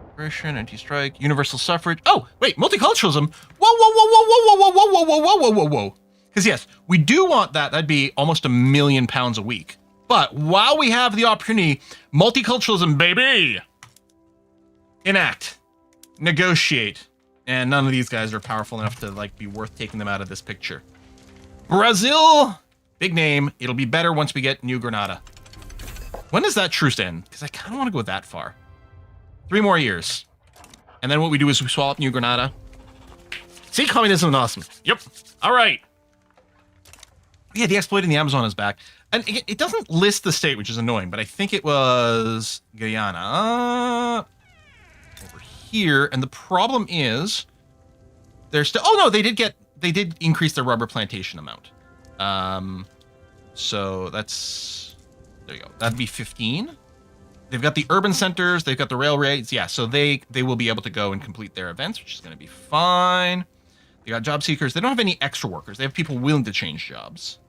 Immigration, anti-strike, universal suffrage. Oh, wait, multiculturalism. Whoa, whoa, whoa, whoa, whoa, whoa, whoa, whoa, whoa, whoa, whoa, whoa. Because yes, we do want that. That'd be almost £1 million a week. But while we have the opportunity, multiculturalism, baby, enact, negotiate, and none of these guys are powerful enough to like be worth taking them out of this picture. Brazil, big name. It'll be better once we get New Granada. When does that truce end? Because I kind of want to go that far. 3 more years. And then what we do is we swallow up New Granada. See, communism is awesome. Yep. All right. Yeah, the exploit in the Amazon is back. And it doesn't list the state, which is annoying, but I think it was Guyana over here. And the problem is they're still... Oh, no, they did increase their rubber plantation amount. So that's... There you go. That'd be 15. They've got the urban centers. They've got the railways. Yeah, so they will be able to go and complete their events, which is going to be fine. They got job seekers. They don't have any extra workers. They have people willing to change jobs.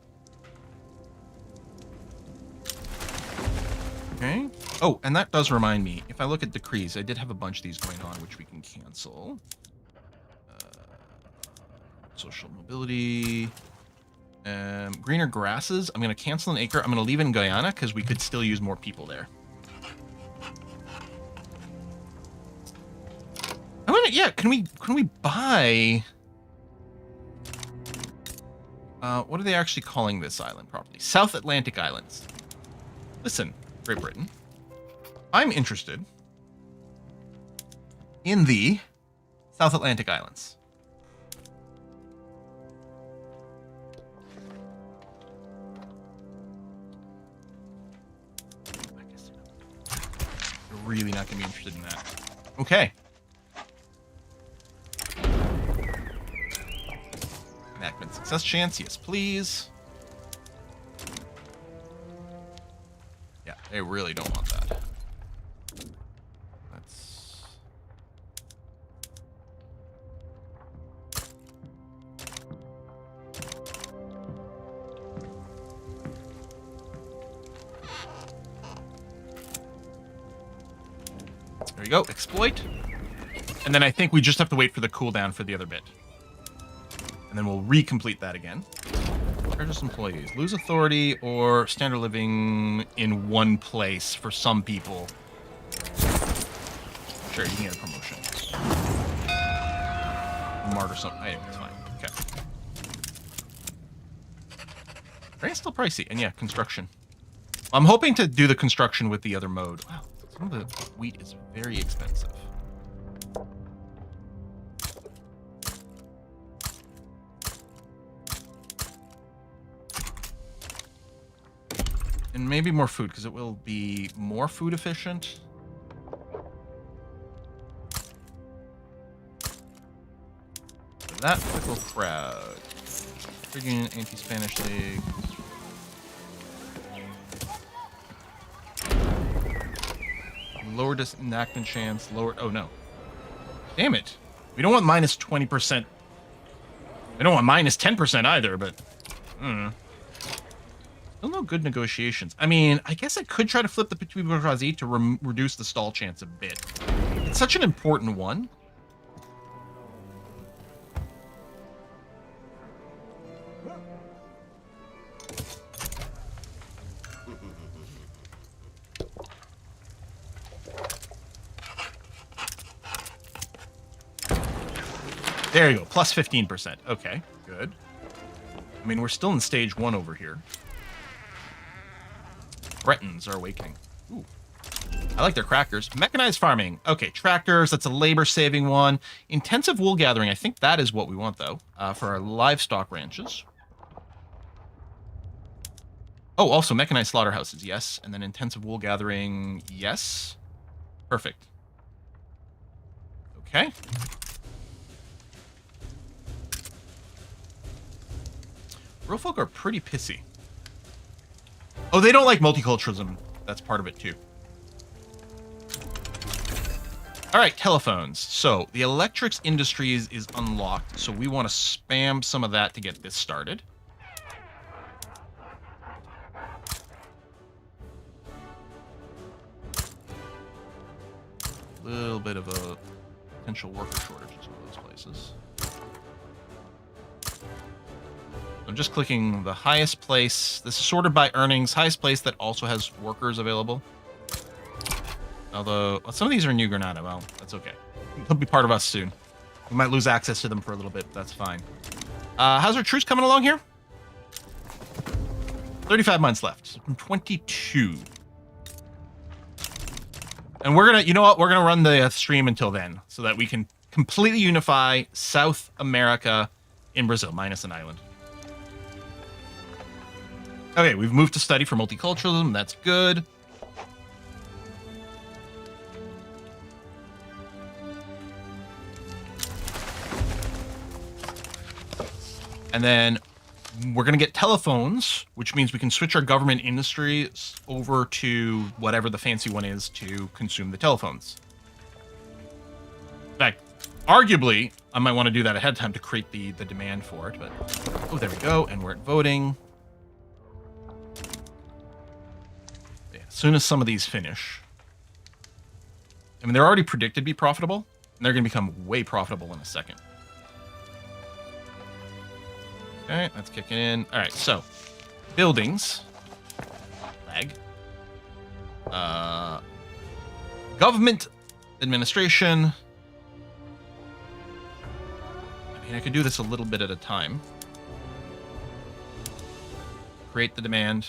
Okay. Oh, and that does remind me. If I look at decrees, I did have a bunch of these going on, which we can cancel. Social mobility. Greener grasses. I'm going to cancel an acre. I'm going to leave it in Guyana because we could still use more people there. I want to, yeah, can we buy... what are they actually calling this island properly? South Atlantic Islands. Listen, Great Britain. I'm interested in the South Atlantic Islands. I guess you're really not going to be interested in that. Okay. Enactment success chance, yes please. Yeah, they really don't want that. Let's... There you go, exploit. And then I think we just have to wait for the cooldown for the other bit. And then we'll recomplete that again. Purchase employees. Lose authority or standard living in one place for some people. Sure, you can get a promotion. Martyr something. Anyway, it's fine. Okay. Rain's still pricey. And yeah, construction. I'm hoping to do the construction with the other mode. Wow, some of the wheat is very expensive. And maybe more food, because it will be more food efficient. That fickle crowd. Friggin' anti-Spanish League. Lower enactment chance, lower... Oh, no. Damn it. We don't want minus 20%. We don't want minus 10% either, but... Still no good negotiations. I mean, I guess I could try to flip the Petit Bourgeoisie to reduce the stall chance a bit. It's such an important one. There you go, plus 15%. Okay, good. I mean, we're still in stage 1 over here. Bretons are awakening. Ooh. I like their crackers. Mechanized farming. Okay, tractors, that's a labor-saving one. Intensive wool gathering, I think that is what we want, though, for our livestock ranches. Oh, also mechanized slaughterhouses, yes. And then intensive wool gathering, yes. Perfect. Okay. Real folk are pretty pissy. Oh, they don't like multiculturalism. That's part of it, too. All right, telephones. So the electrics industries is unlocked, so we want to spam some of that to get this started. A little bit of a potential worker shortage in some of those places. I'm just clicking the highest place. This is sorted by earnings. Highest place that also has workers available. Although, well, some of these are New Granada. Well, that's okay. They'll be part of us soon. We might lose access to them for a little bit. That's fine. How's our truce coming along here? 35 months left. 22. And we're going to, you know what? We're going to run the stream until then so that we can completely unify South America in Brazil, minus an island. Okay, we've moved to study for multiculturalism. That's good. And then we're going to get telephones, which means we can switch our government industries over to whatever the fancy one is to consume the telephones. In fact, arguably, I might want to do that ahead of time to create the demand for it. But oh, there we go. And we're at voting. Yeah, as soon as some of these finish. I mean, they're already predicted to be profitable, and they're going to become way profitable in a second. Okay, that's kicking in. All right, so buildings, lag, government administration. I mean, I could do this a little bit at a time. Create the demand,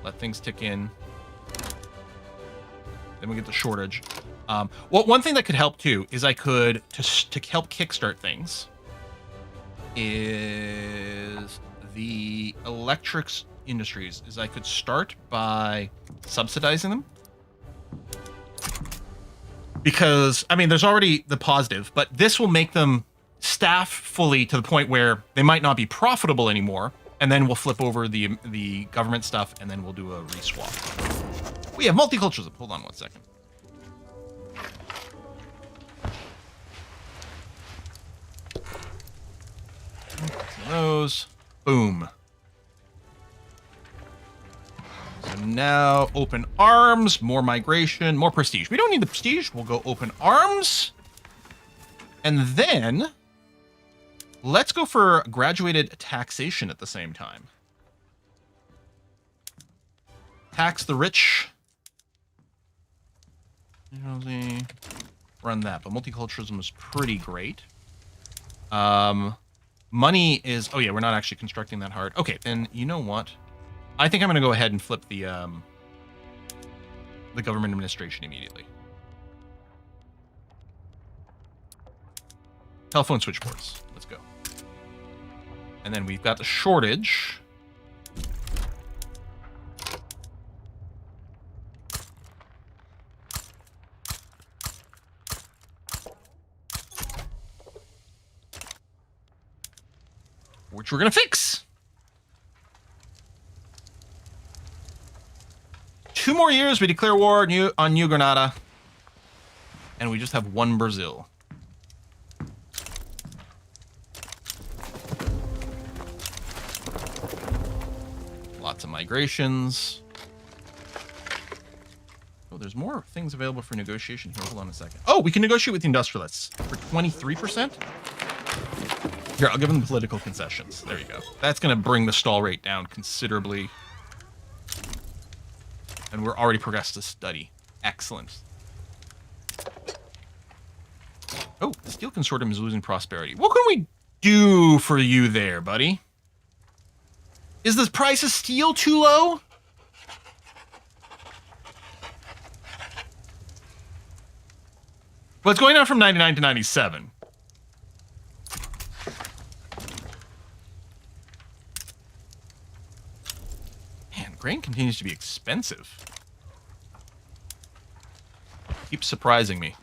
let things tick in. Then we get the shortage. Well, one thing that could help too is I could to help kickstart things. Is the electrics industries is I could start by subsidizing them, because I mean there's already the positive, but this will make them staff fully to the point where they might not be profitable anymore, and then we'll flip over the government stuff and then we'll do a reswap. We have multiculturalism. Hold on one second. Those. Boom. So now open arms, more migration, more prestige. We don't need the prestige. We'll go open arms. And then let's go for graduated taxation at the same time. Tax the rich. Run that. But multiculturalism is pretty great. Money is... Oh, yeah, we're not actually constructing that hard. Okay, then you know what? I think I'm going to go ahead and flip the government administration immediately. Telephone switchboards. Let's go. And then we've got the shortage. which we're going to fix. 2 more years, we declare war on New Granada. And we just have 1 Brazil. Lots of migrations. Oh, there's more things available for negotiation here. Hold on a second. Oh, we can negotiate with the industrialists for 23%. Here, I'll give them the political concessions. There you go. That's going to bring the stall rate down considerably. And we're already progressed to study. Excellent. Oh, the steel consortium is losing prosperity. What can we do for you there, buddy? Is the price of steel too low? Well, it's going down from 99 to 97. Man, grain continues to be expensive. Keeps surprising me.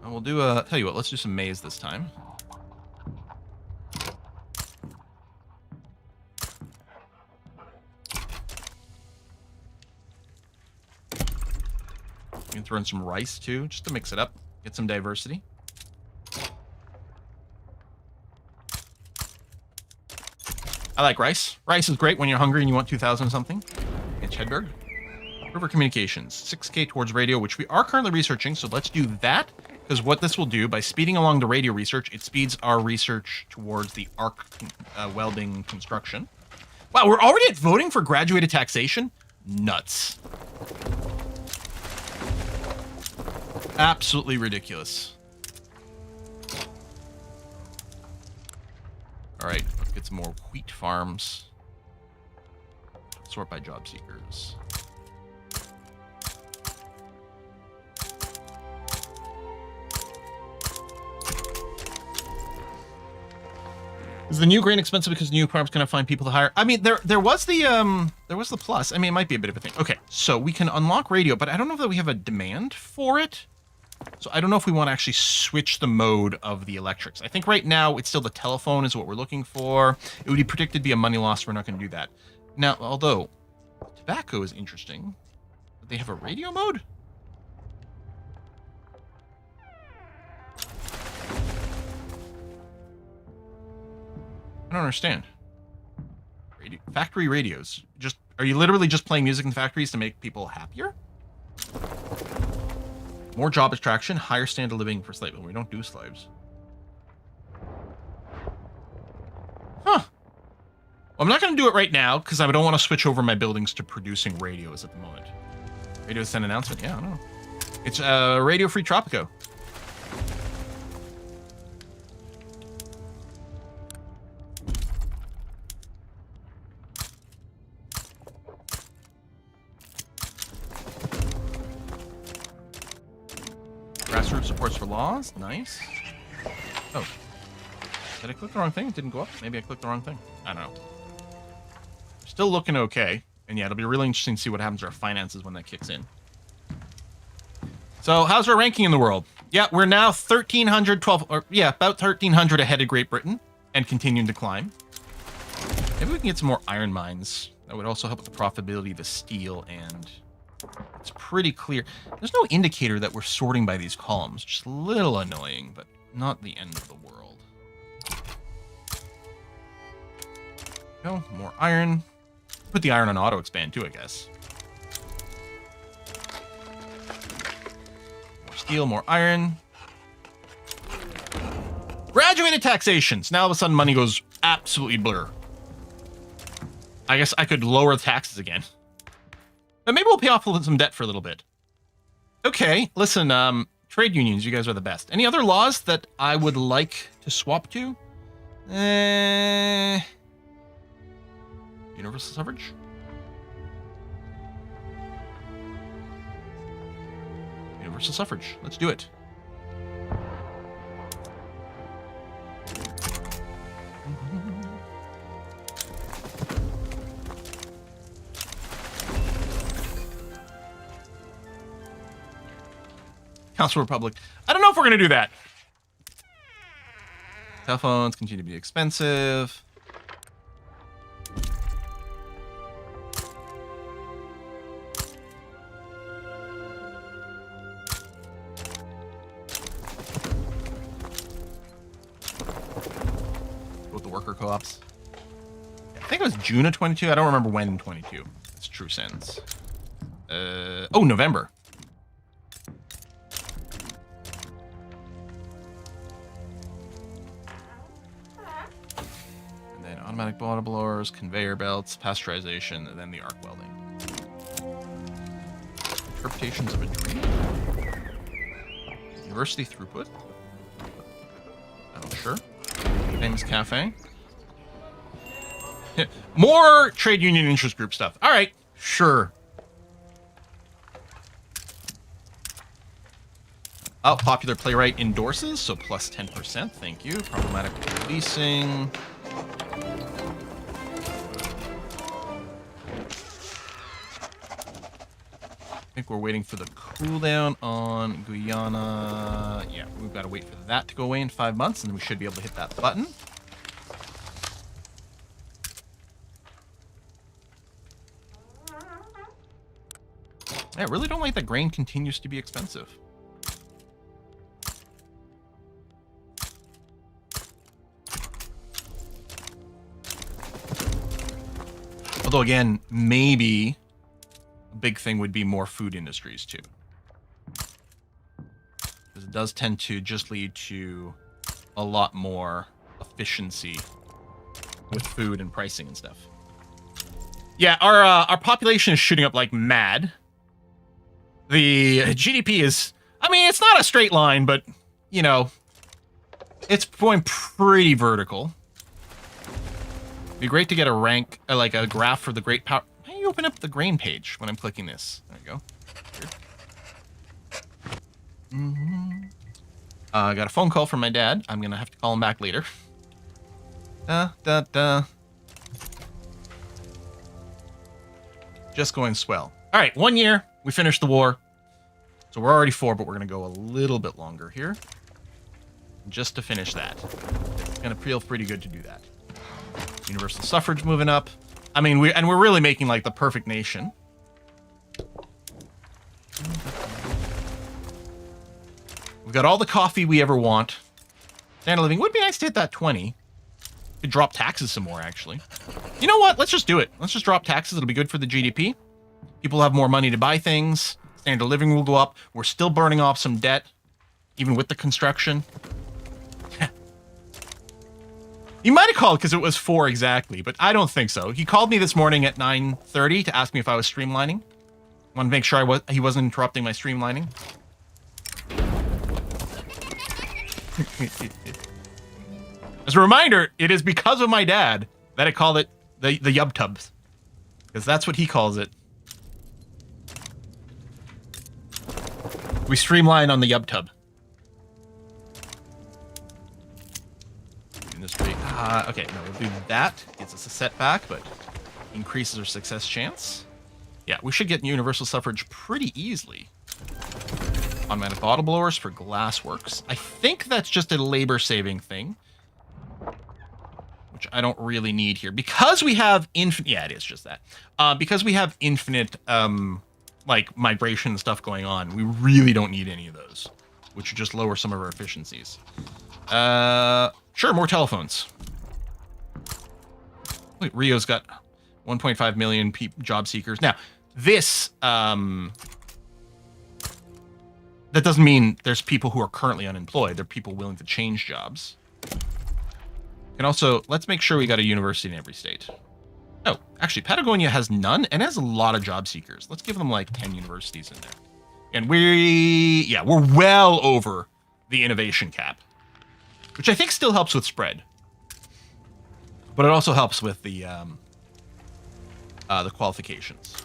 And we'll do a... Tell you what, let's do some maize this time. You can throw in some rice, too, just to mix it up. Get some diversity. I like rice. Rice is great when you're hungry and you want 2,000 something. It's Hedberg. River Communications. 6K towards radio, which we are currently researching, so let's do that. Because what this will do, by speeding along the radio research, it speeds our research towards the arc welding construction. Wow, we're already at voting for graduated taxation? Nuts. Absolutely ridiculous. All right, let's get some more wheat farms. Sort by job seekers. Is the new grain expensive because new farms cannot find people to hire? I mean, there was the plus. I mean, it might be a bit of a thing. Okay, so we can unlock radio, but I don't know that we have a demand for it. So I don't know if we want to actually switch the mode of the electrics. I think right now it's still the telephone is what we're looking for. It would be predicted to be a money loss. We're not going to do that. Now, although tobacco is interesting, but they have a radio mode? I don't understand. Factory radios. Are you literally just playing music in factories to make people happier? More job attraction, higher standard of living for slaves. We don't do slaves. Huh. Well, I'm not going to do it right now because I don't want to switch over my buildings to producing radios at the moment. Radio send announcement. Yeah, I don't know. It's Radio Free Tropico. Grassroots supports for laws. Nice. Oh. Did I click the wrong thing? It didn't go up? Maybe I clicked the wrong thing. I don't know. Still looking okay. And yeah, it'll be really interesting to see what happens to our finances when that kicks in. So, how's our ranking in the world? Yeah, we're now 1,300, about 1,300 ahead of Great Britain and continuing to climb. Maybe we can get some more iron mines. That would also help with the profitability of the steel, and it's pretty clear. There's no indicator that we're sorting by these columns. Just a little annoying, but not the end of the world. No, more iron. Put the iron on auto expand too, I guess. More steel, more iron. Graduated taxations. Now all of a sudden money goes absolutely blur. I guess I could lower the taxes again. But maybe we'll pay off some debt for a little bit. Okay, listen, trade unions, you guys are the best. Any other laws that I would like to swap to? Universal suffrage? Universal suffrage. Let's do it. Council Republic. I don't know if we're going to do that. Telephones continue to be expensive. With the worker co-ops. I think it was June of 22. I don't remember when in 22. It's true sense. Oh, November. And then automatic bottle blowers, conveyor belts, pasteurization, and then the arc welding. Interpretations of a dream? University throughput? Oh, sure. Famous cafe. More trade union interest group stuff. All right, sure. Oh, popular playwright endorses, so plus 10%. Thank you. Problematic releasing. I think we're waiting for the cooldown on Guyana. Yeah, we've got to wait for that to go away in 5 months, and then we should be able to hit that button. I really don't like that grain continues to be expensive. Although, again, maybe a big thing would be more food industries, too. Because it does tend to just lead to a lot more efficiency with food and pricing and stuff. Yeah, our population is shooting up like mad. The GDP is, I mean, it's not a straight line, but, you know, it's going pretty vertical. It'd be great to get a rank, like a graph for the great power. How do you open up the grain page when I'm clicking this? There you go. I got a phone call from my dad. I'm going to have to call him back later. Just going swell. All right, 1 year. We finished the war. So we're already 4, but we're going to go a little bit longer here. Just to finish that. It's going to feel pretty good to do that. Universal suffrage moving up. I mean, we're really making like the perfect nation. We've got all the coffee we ever want. Standard of living. Would be nice to hit that 20. Could drop taxes some more, actually. You know what? Let's just do it. Let's just drop taxes. It'll be good for the GDP. People have more money to buy things. Standard of living will go up. We're still burning off some debt, even with the construction. He might have called because it was 4 exactly, but I don't think so. He called me this morning at 9:30 to ask me if I was streamlining. Want to make sure he wasn't interrupting my streamlining. As a reminder, it is because of my dad that I call it the Yub Tubs, because that's what he calls it. We streamline on the Yub Tub. Industry. Okay, no, we'll do that. Gets us a setback, but increases our success chance. Yeah, we should get universal suffrage pretty easily. Automatic bottle blowers for glassworks. I think that's just a labor-saving thing, which I don't really need here. Because we have infinite... Yeah, it is just that. Because we have infinite, like, migration and stuff going on, we really don't need any of those, which would just lower some of our efficiencies. Sure, more telephones. Wait, Rio's got 1.5 million job seekers. Now, this, that doesn't mean there's people who are currently unemployed. There are people willing to change jobs. And also, let's make sure we got a university in every state. Oh, actually, Patagonia has none and has a lot of job seekers. Let's give them like 10 universities in there. And we're well over the innovation cap, which I think still helps with spread. But it also helps with the qualifications.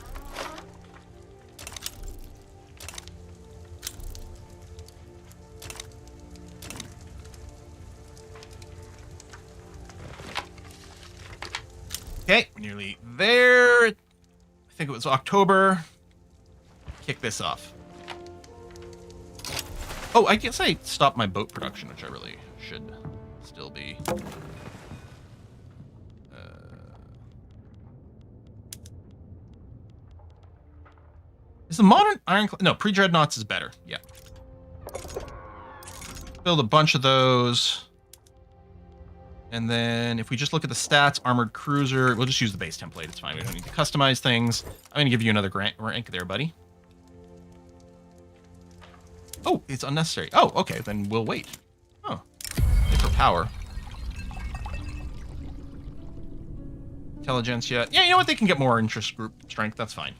Okay, we're nearly there. I think it was October. Kick this off. Oh, I guess I stopped my boat production, which I really should still be. Is the modern ironclad? No, pre-dreadnoughts is better. Yeah. Build a bunch of those. And then if we just look at the stats, armored cruiser, we'll just use the base template. It's fine. We don't need to customize things. I'm going to give you another rank there, buddy. Oh, it's unnecessary. Oh, okay. Then we'll wait. Oh, for power. Intelligentsia. Yeah, you know what? They can get more interest group strength. That's fine.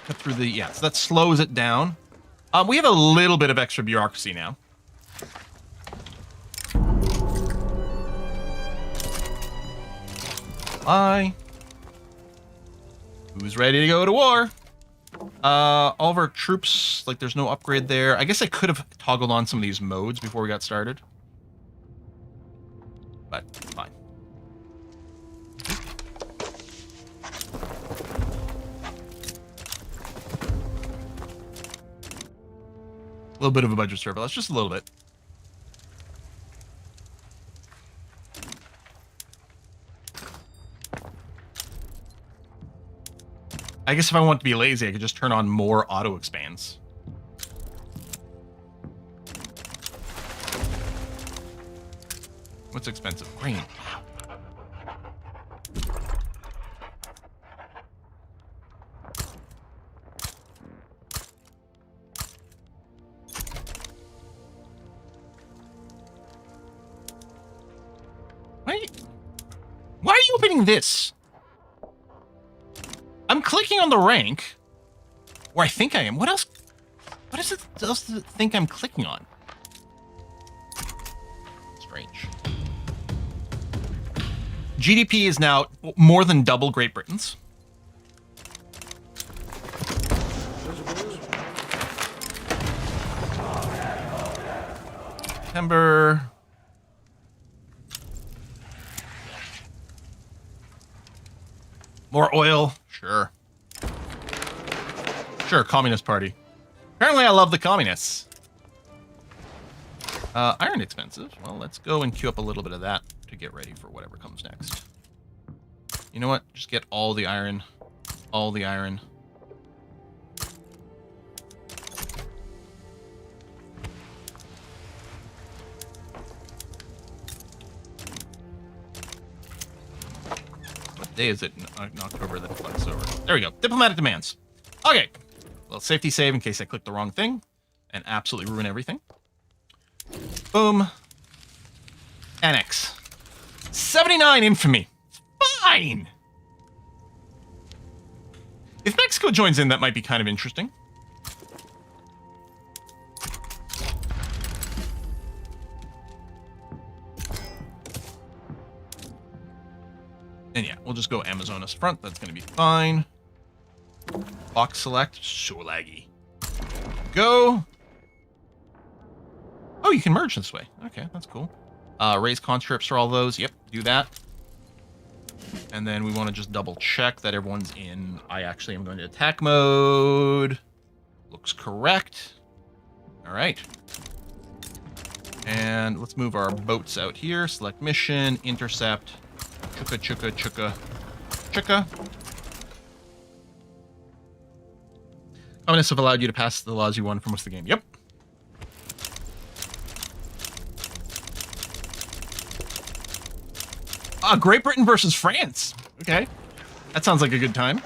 Cut through the... Yeah, so that slows it down. We have a little bit of extra bureaucracy now. Hi. Who's ready to go to war? All of our troops, like, there's no upgrade there. I guess I could have toggled on some of these modes before we got started. But, fine. A little bit of a budget surplus, just a little bit. I guess if I want to be lazy, I could just turn on more auto expands. What's expensive? Grain. Why are you opening this? I'm clicking on the rank, or I think I am. What else? What is it else does it think I'm clicking on? Strange. GDP is now more than double Great Britain's. September. More oil. Sure. Sure, Communist Party. Apparently I love the communists. Iron expensive. Well, let's go and queue up a little bit of that to get ready for whatever comes next. You know what? Just get all the iron. All the iron. Day is it in October that it flips over? There we go. Diplomatic demands. Okay. Well, safety save in case I click the wrong thing and absolutely ruin everything. Boom. Annex. 79 infamy. Fine. If Mexico joins in, that might be kind of interesting. And yeah, we'll just go Amazonas front. That's going to be fine. Box select. So laggy. Go. Oh, you can merge this way. Okay, that's cool. Raise conscripts for all those. Yep, do that. And then we want to just double check that everyone's in. I actually am going to attack mode. Looks correct. All right. And let's move our boats out here. Select mission, intercept. Chuka, chuka, chuka, chuka. Communists have allowed you to pass the laws you won for most of the game. Yep. Great Britain versus France. Okay. That sounds like a good time.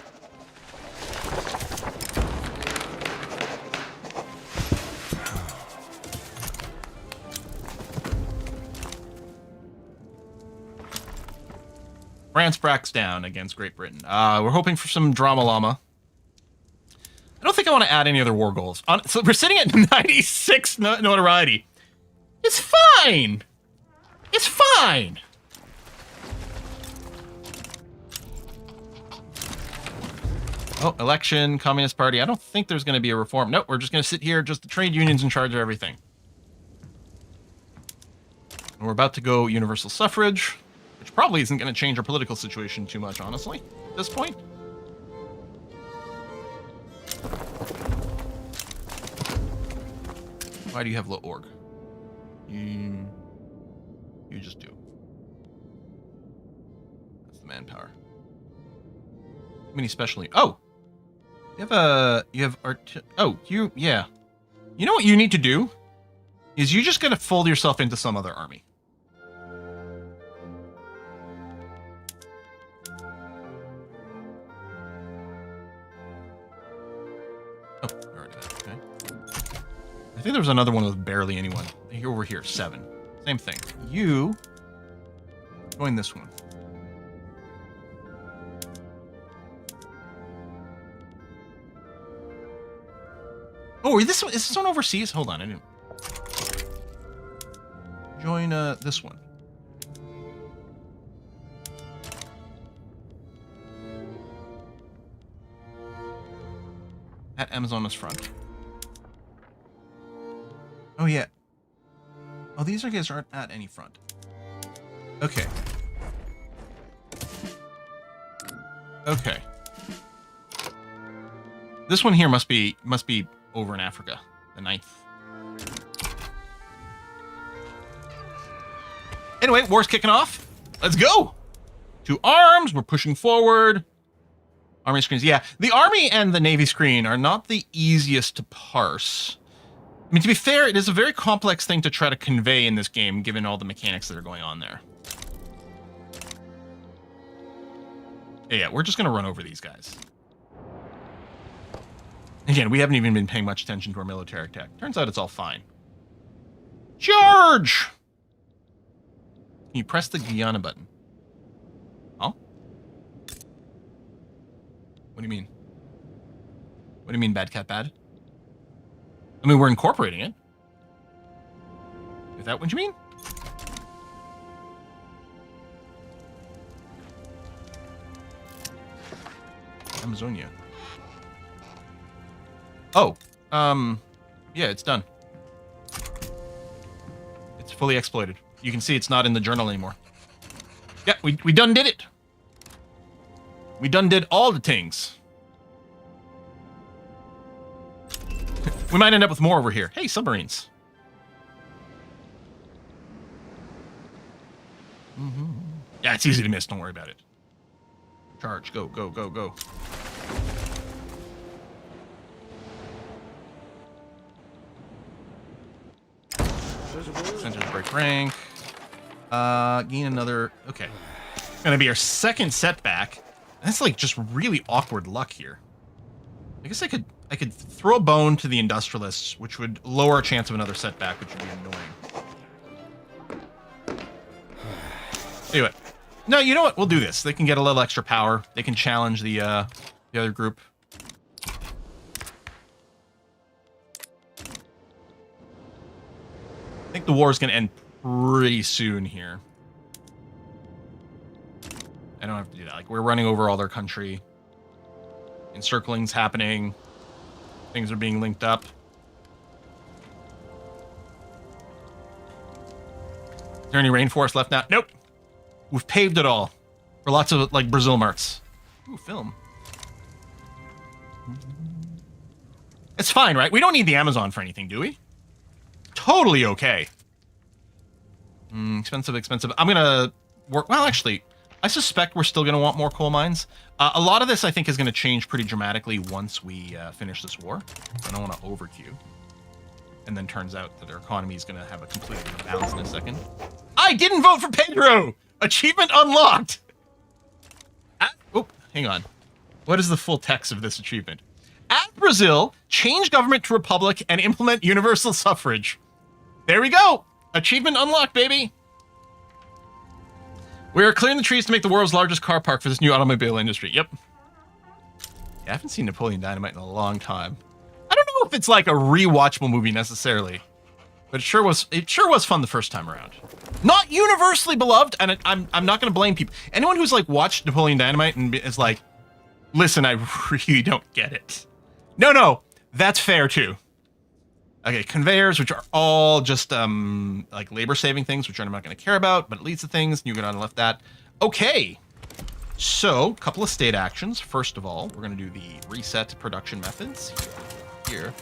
France backs down against Great Britain. We're hoping for some drama llama. I don't think I want to add any other war goals. So we're sitting at 96 notoriety. It's fine. It's fine. Oh, election, Communist Party. I don't think there's going to be a reform. Nope, we're just going to sit here. Just the trade unions in charge of everything. And we're about to go universal suffrage, which probably isn't going to change our political situation too much, honestly, at this point. Why do you have low org? You just do. That's the manpower. Mini specialty. Oh! You have yeah. You know what you need to do? Is you just gotta fold yourself into some other army. Oh, already that. Okay. I think there was another one with barely anyone. Over here, 7. Same thing. You join this one. Oh, is this one overseas? Hold on, I didn't. Join this one. At Amazonas front. Oh yeah. Oh, these guys aren't at any front. Okay. Okay. This one here must be over in Africa, the 9th. Anyway, war's kicking off. Let's go. To arms. We're pushing forward. Army screens. Yeah, the Army and the Navy screen are not the easiest to parse. I mean, to be fair, it is a very complex thing to try to convey in this game, given all the mechanics that are going on there. Yeah, we're just going to run over these guys. Again, we haven't even been paying much attention to our military tech. Turns out it's all fine. Charge! Can you press the Guyana button? Oh? What do you mean? What do you mean, bad cat bad? I mean, we're incorporating it. Is that what you mean? Amazonia. Oh, yeah, it's done. It's fully exploited. You can see it's not in the journal anymore. Yeah, we done did it. We done did all the things. We might end up with more over here. Hey, submarines. Yeah, it's easy to miss. Don't worry about it. Charge. Go, go, go, go. Centers break rank. Gain another. Okay. Gonna be our second setback. That's like just really awkward luck here. I guess I could throw a bone to the industrialists, which would lower our chance of another setback, which would be annoying. Anyway. No, you know what? We'll do this. They can get a little extra power. They can challenge the other group. I think the war is going to end pretty soon here. I don't have to do that. Like, we're running over all their country. Encircling's happening. Things are being linked up. Is there any rainforest left now? Nope. We've paved it all. For lots of, like, Brazil marks. Ooh, film. It's fine, right? We don't need the Amazon for anything, do we? Totally okay. Expensive, expensive. I'm gonna work... Well, actually, I suspect we're still gonna want more coal mines. A lot of this, I think, is gonna change pretty dramatically once we finish this war. I don't want to overqueue. And then turns out that our economy is gonna have a completely different balance in a second. I didn't vote for Pedro! Achievement unlocked! Oh, hang on. What is the full text of this achievement? At Brazil, change government to republic and implement universal suffrage. There we go! Achievement unlocked, baby! We are clearing the trees to make the world's largest car park for this new automobile industry. Yep. Yeah, I haven't seen Napoleon Dynamite in a long time. I don't know if it's like a rewatchable movie necessarily, but it sure was fun the first time around. Not universally beloved, and I'm not going to blame people. Anyone who's like watched Napoleon Dynamite and is like, listen, I really don't get it. No, that's fair too. Okay, conveyors, which are all just like labor-saving things, which I'm not going to care about, but it leads to things, and you're going to left that. Okay, so a couple of state actions. First of all, we're going to do the reset production methods. Here.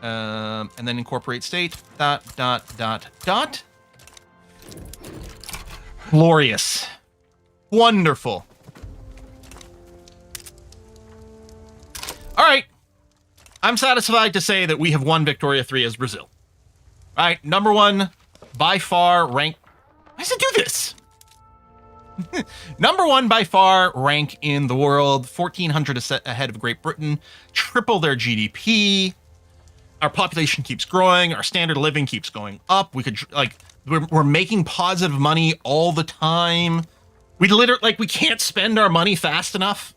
And then incorporate state, ... Glorious. Wonderful. All right. I'm satisfied to say that we have won Victoria 3 as Brazil. All right, number one, by far, rank... Why does it do this? Number one, by far, rank in the world, 1,400 ahead of Great Britain, triple their GDP. Our population keeps growing. Our standard of living keeps going up. We could, like, we're making positive money all the time. We literally, like, we can't spend our money fast enough.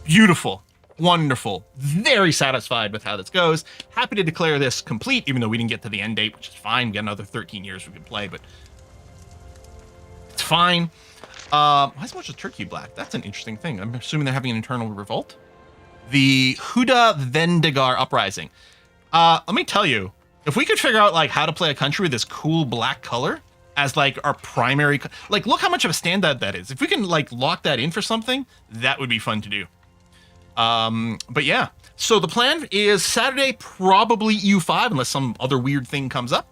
Beautiful. Wonderful. Very satisfied with how this goes. Happy to declare this complete, even though we didn't get to the end date, which is fine. We got another 13 years we can play, but it's fine. Why is much of Turkey black? That's an interesting thing. I'm assuming they're having an internal revolt. The Huda Vendigar uprising. Let me tell you, if we could figure out like how to play a country with this cool black color as like our primary, like look how much of a standout that is. If we can like lock that in for something, that would be fun to do. But yeah, so the plan is Saturday, probably EU5, unless some other weird thing comes up.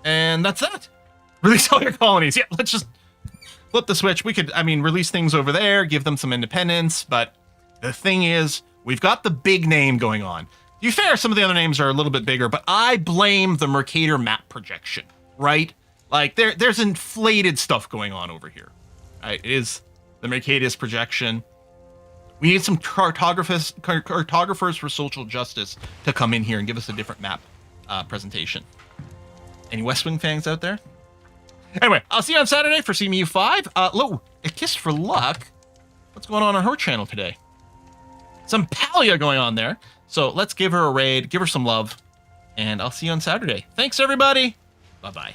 And that's that. Release all your colonies. Yeah, let's just flip the switch. We could, I mean, release things over there, give them some independence. But the thing is, we've got the big name going on. To be fair, some of the other names are a little bit bigger, but I blame the Mercator map projection, right? Like there's inflated stuff going on over here. Right? It is the Mercator's projection. We need some cartographers for social justice to come in here and give us a different map presentation. Any West Wing fans out there? Anyway, I'll see you on Saturday for CMU 5. A kiss for luck. What's going on her channel today? Some Palia going on there. So let's give her a raid, give her some love, and I'll see you on Saturday. Thanks, everybody. Bye-bye.